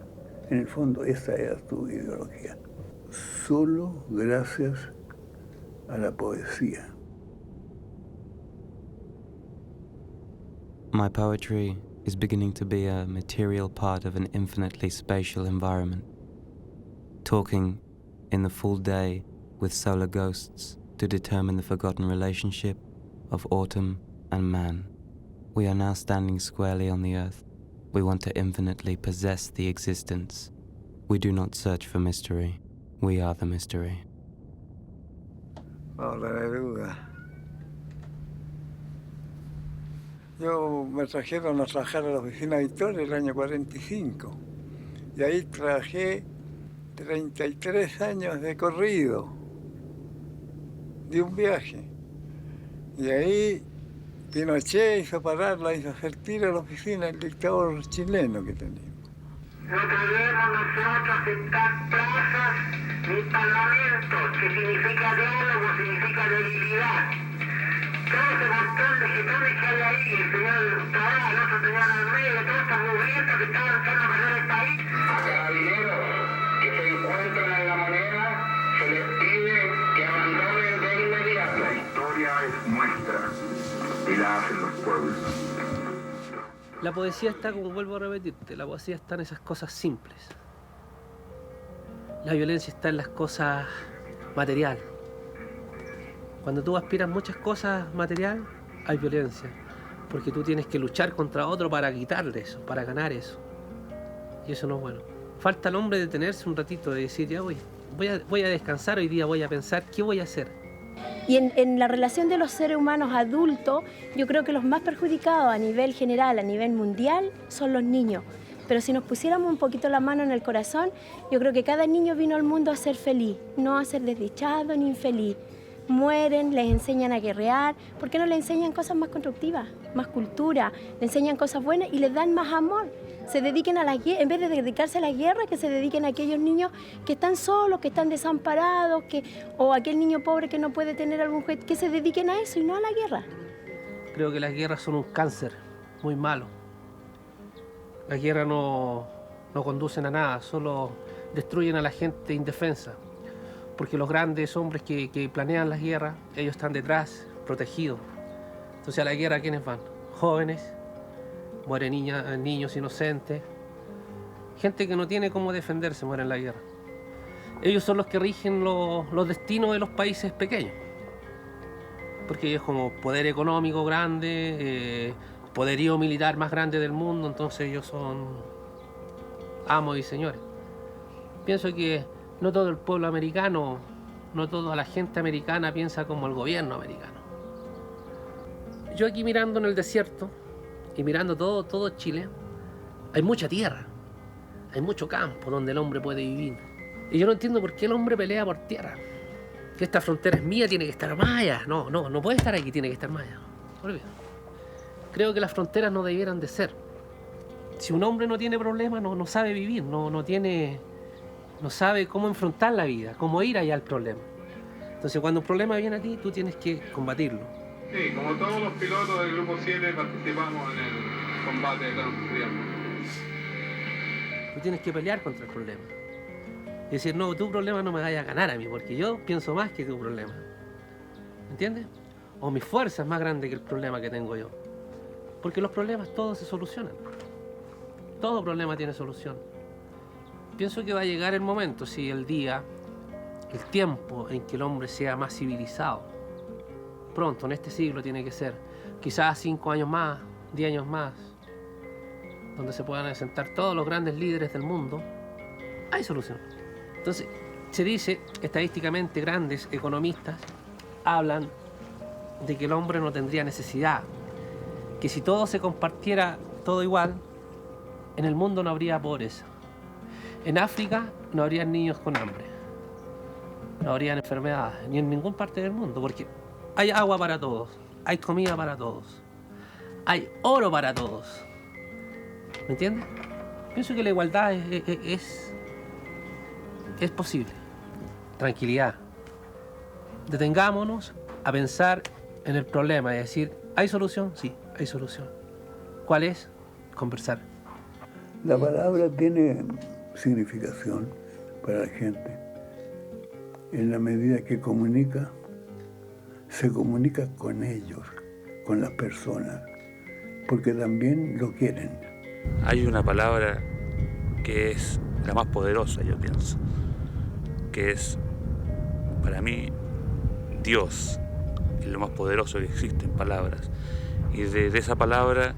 En el fondo esa era su ideología. Solo gracias a la poesía. My poetry is beginning to be a material part of an infinitely spatial environment. Talking in the full day with solar ghosts to determine the forgotten relationship of autumn and man. We are now standing squarely on the earth. We want to infinitely possess the existence. We do not search for mystery. We are the mystery. Paola Neruda. Yo me trajeron a trabajar a la oficina Victoria el año 45 y ahí trabajé 33 años de corrido, de un viaje. Y ahí Pinochet hizo pararla, hizo hacer tiro a la oficina el dictador chileno que teníamos. No podemos nosotros aceptar plazas ni parlamentos, que significa diálogo, significa debilidad. Todo ese montón de jetones que hay ahí, el señor Torá, el otro señor Almeida, todos estos movimientos que estaban echando a perder el país. A carabineros que se encuentran en la moneda, se les pide que abandonen de inmediato. La historia es nuestra y la hacen los pueblos. La poesía está, como vuelvo a repetirte, la poesía está en esas cosas simples. La violencia está en las cosas materiales. Cuando tú aspiras muchas cosas material, hay violencia, porque tú tienes que luchar contra otro para quitarle eso, para ganar eso. Y eso no es bueno. Falta al hombre detenerse un ratito, de decir, ya voy a descansar hoy día, voy a pensar qué voy a hacer. Y en la relación de los seres humanos adultos, yo creo que los más perjudicados a nivel general, a nivel mundial, son los niños. Pero si nos pusiéramos un poquito la mano en el corazón, yo creo que cada niño vino al mundo a ser feliz, no a ser desdichado ni infeliz. Mueren, les enseñan a guerrear. ¿Por qué no les enseñan cosas más constructivas, más cultura? Le enseñan cosas buenas y les dan más amor. Se dediquen a la guerra, en vez de dedicarse a la guerra, que se dediquen a aquellos niños que están solos, que están desamparados, o aquel niño pobre que no puede tener algún juguete, que se dediquen a eso y no a la guerra. Creo que las guerras son un cáncer muy malo. Las guerras no conducen a nada, solo destruyen a la gente indefensa. Porque los grandes hombres que planean las guerras, ellos están detrás, protegidos. Entonces a la guerra, ¿quiénes van? Jóvenes, mueren niños inocentes, gente que no tiene cómo defenderse, muere en la guerra. Ellos son los que rigen los destinos de los países pequeños. Porque ellos como poder económico grande, poderío militar más grande del mundo, entonces ellos son amos y señores. Pienso que no todo el pueblo americano no toda la gente americana piensa como el gobierno americano. Yo aquí mirando en el desierto y mirando todo Chile, hay mucha tierra, hay mucho campo donde el hombre puede vivir. Y yo no entiendo por qué el hombre pelea por tierra. Que esta frontera es mía, tiene que estar más allá. No puede estar aquí, tiene que estar más allá. Olvídalo. Creo que las fronteras no debieran de ser. Si un hombre no tiene problemas, no sabe vivir, no sabe cómo enfrentar la vida, cómo ir allá al problema. Entonces, cuando un problema viene a ti, tú tienes que combatirlo. Sí, como todos los pilotos del Grupo 7 participamos en el combate de Transfriamo. Tú tienes que pelear contra el problema. Y decir, no, tu problema no me vaya a ganar a mí, porque yo pienso más que tu problema. ¿Entiendes? O mi fuerza es más grande que el problema que tengo yo. Porque los problemas todos se solucionan. Todo problema tiene solución. Pienso que va a llegar el momento, si el día, el tiempo en que el hombre sea más civilizado. Pronto, en este siglo tiene que ser. Quizás 5 años más, 10 años más, donde se puedan sentar todos los grandes líderes del mundo. Hay solución. Entonces, se dice, estadísticamente, grandes economistas hablan de que el hombre no tendría necesidad, que si todo se compartiera todo igual, en el mundo no habría pobreza. En África no habría niños con hambre, no habría enfermedades, ni en ninguna parte del mundo, porque hay agua para todos, hay comida para todos, hay oro para todos. ¿Me entiendes? Pienso que la igualdad es posible. Tranquilidad. Detengámonos a pensar en el problema y decir, ¿hay solución? Sí, hay solución. ¿Cuál es? Conversar. La palabra tiene significación para la gente en la medida que comunica, se comunica con ellos, con las personas, porque también lo quieren. Hay una palabra que es la más poderosa, yo pienso, que es, para mí, Dios, es lo más poderoso que existe en palabras. Y de esa palabra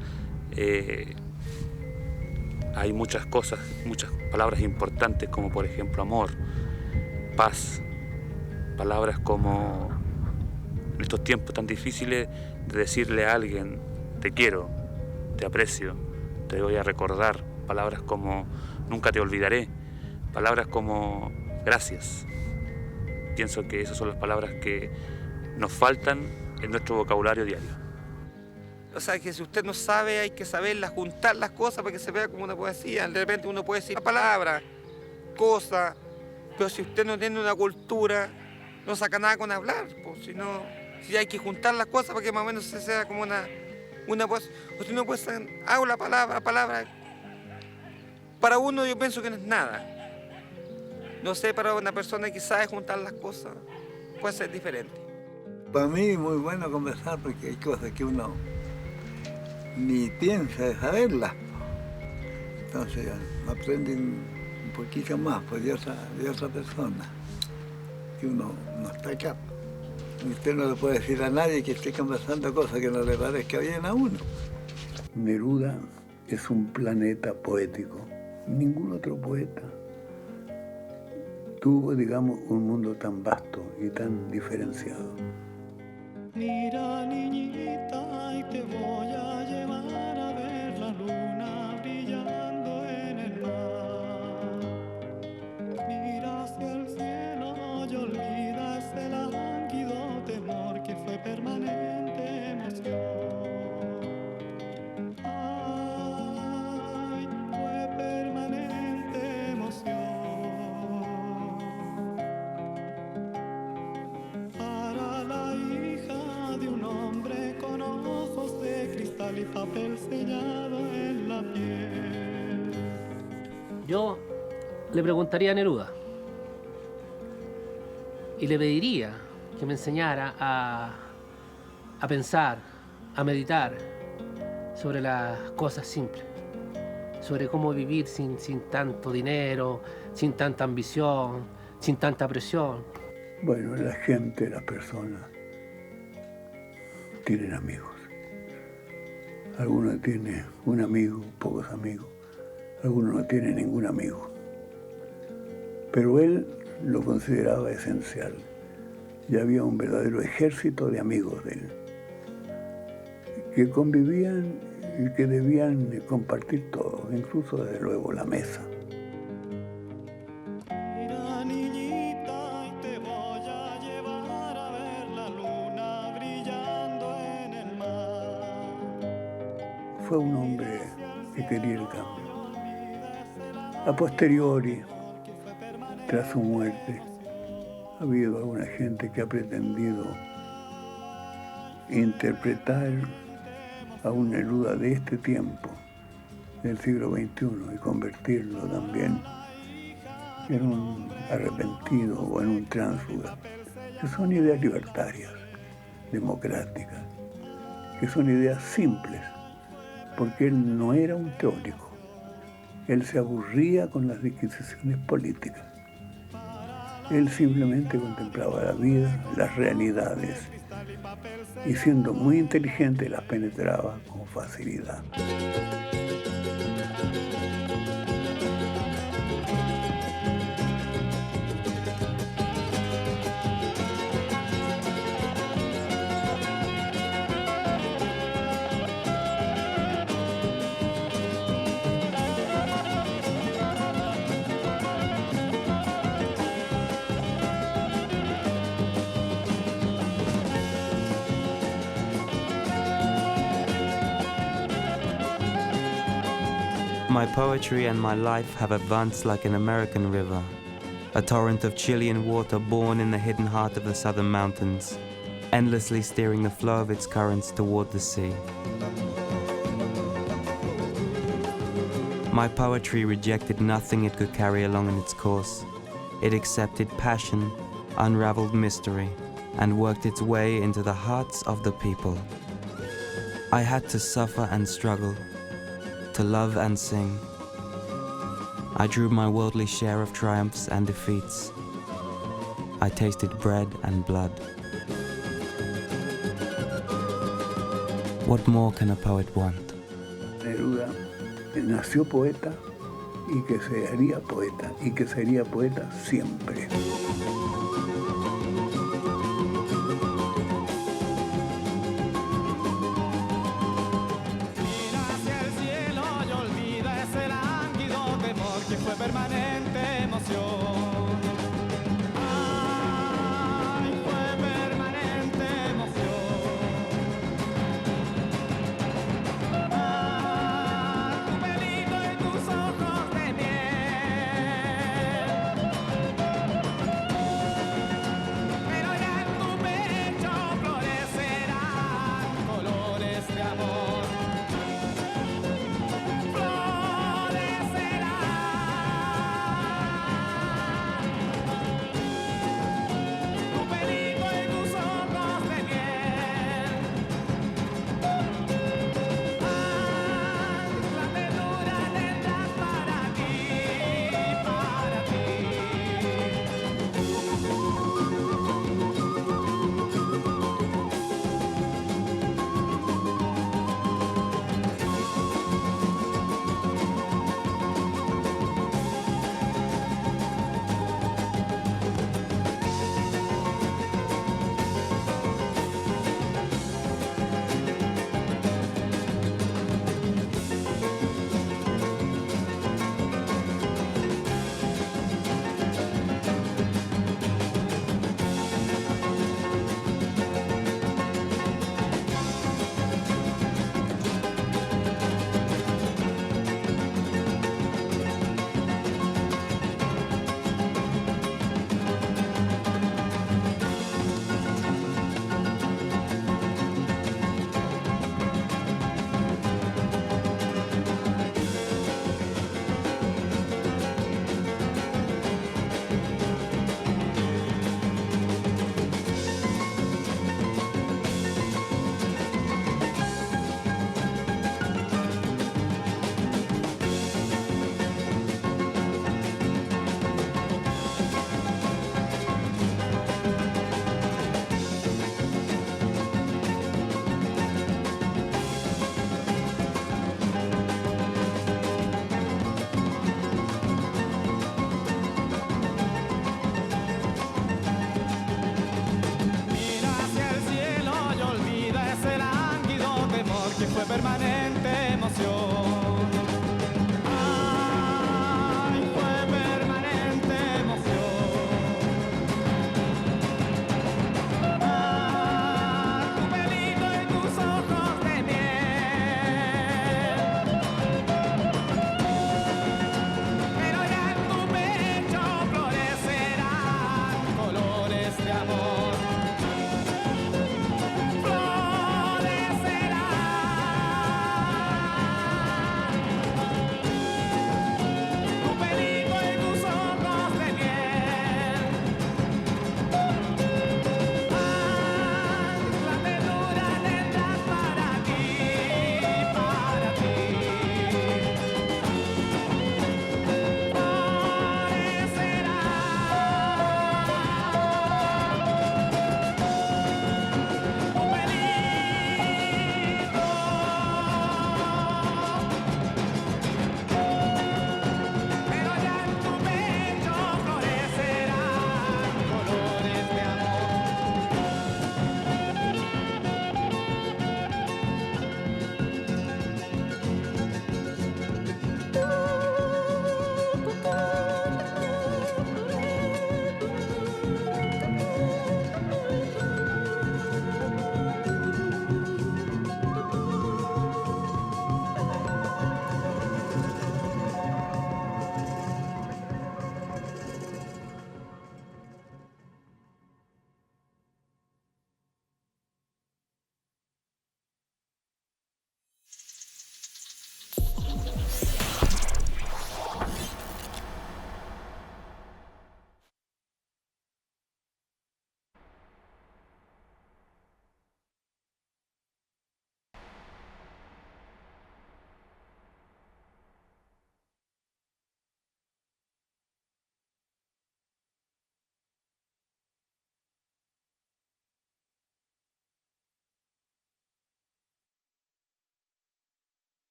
hay muchas cosas, muchas palabras importantes, como por ejemplo amor, paz, palabras como en estos tiempos tan difíciles de decirle a alguien, te quiero, te aprecio, te voy a recordar, palabras como nunca te olvidaré, palabras como gracias. Pienso que esas son las palabras que nos faltan en nuestro vocabulario diario. O sea, que si usted no sabe, hay que saberlas, juntar las cosas para que se vea como una poesía. De repente uno puede decir palabras, cosas, pero si usted no tiene una cultura, no saca nada con hablar. Pues, si hay que juntar las cosas para que más o menos se sea como una poesía. Usted no puede decir, hago la palabra. Para uno yo pienso que no es nada. No sé, para una persona que sabe juntar las cosas, puede ser diferente. Para mí es muy bueno conversar porque hay cosas que uno ni piensa de saberlas. Entonces aprenden un poquito más pues, de otra persona, que uno no está acá. Usted no le puede decir a nadie que esté conversando cosas que no le parezca bien a uno. Neruda es un planeta poético. Ningún otro poeta tuvo, digamos, un mundo tan vasto y tan diferenciado. Mira, niñita, y te voy a llevar a ver la luna brillando en el mar. Mira hacia el cielo y olvida ese lánguido temor que fue permanente emoción. Ay, fue permanente emoción. Para la hija de un hombre con ojos de cristal y papel sellado en la piel. Yo le preguntaría a Neruda y le pediría que me enseñara a pensar, a meditar sobre las cosas simples, sobre cómo vivir sin tanto dinero, sin tanta ambición, sin tanta presión. Bueno, la gente, las personas, tienen amigos. Algunos tienen un amigo, pocos amigos. Algunos no tienen ningún amigo. Pero él lo consideraba esencial. y había un verdadero ejército de amigos de él, que convivían y que debían compartir todo, incluso desde luego la mesa. Mira, niñita, y te voy a llevar a ver la luna brillando en el mar. Fue un hombre que quería el cambio. A posteriori, tras su muerte, ha habido alguna gente que ha pretendido interpretar a un Neruda de este tiempo, del siglo XXI, y convertirlo también en un arrepentido o en un tránsfuga, que son ideas libertarias, democráticas, que son ideas simples, porque él no era un teórico, él se aburría con las disquisiciones políticas. Él simplemente contemplaba la vida, las realidades, y siendo muy inteligente las penetraba con facilidad. My poetry and my life have advanced like an American river, a torrent of Chilean water born in the hidden heart of the southern mountains, endlessly steering the flow of its currents toward the sea. My poetry rejected nothing it could carry along in its course. It accepted passion, unraveled mystery, and worked its way into the hearts of the people. I had to suffer and struggle, to love and sing. I drew my worldly share of triumphs and defeats. I tasted bread and blood. What more can a poet want? Neruda nació poeta y que se haría poeta y que sería poeta siempre. Que fue permanente.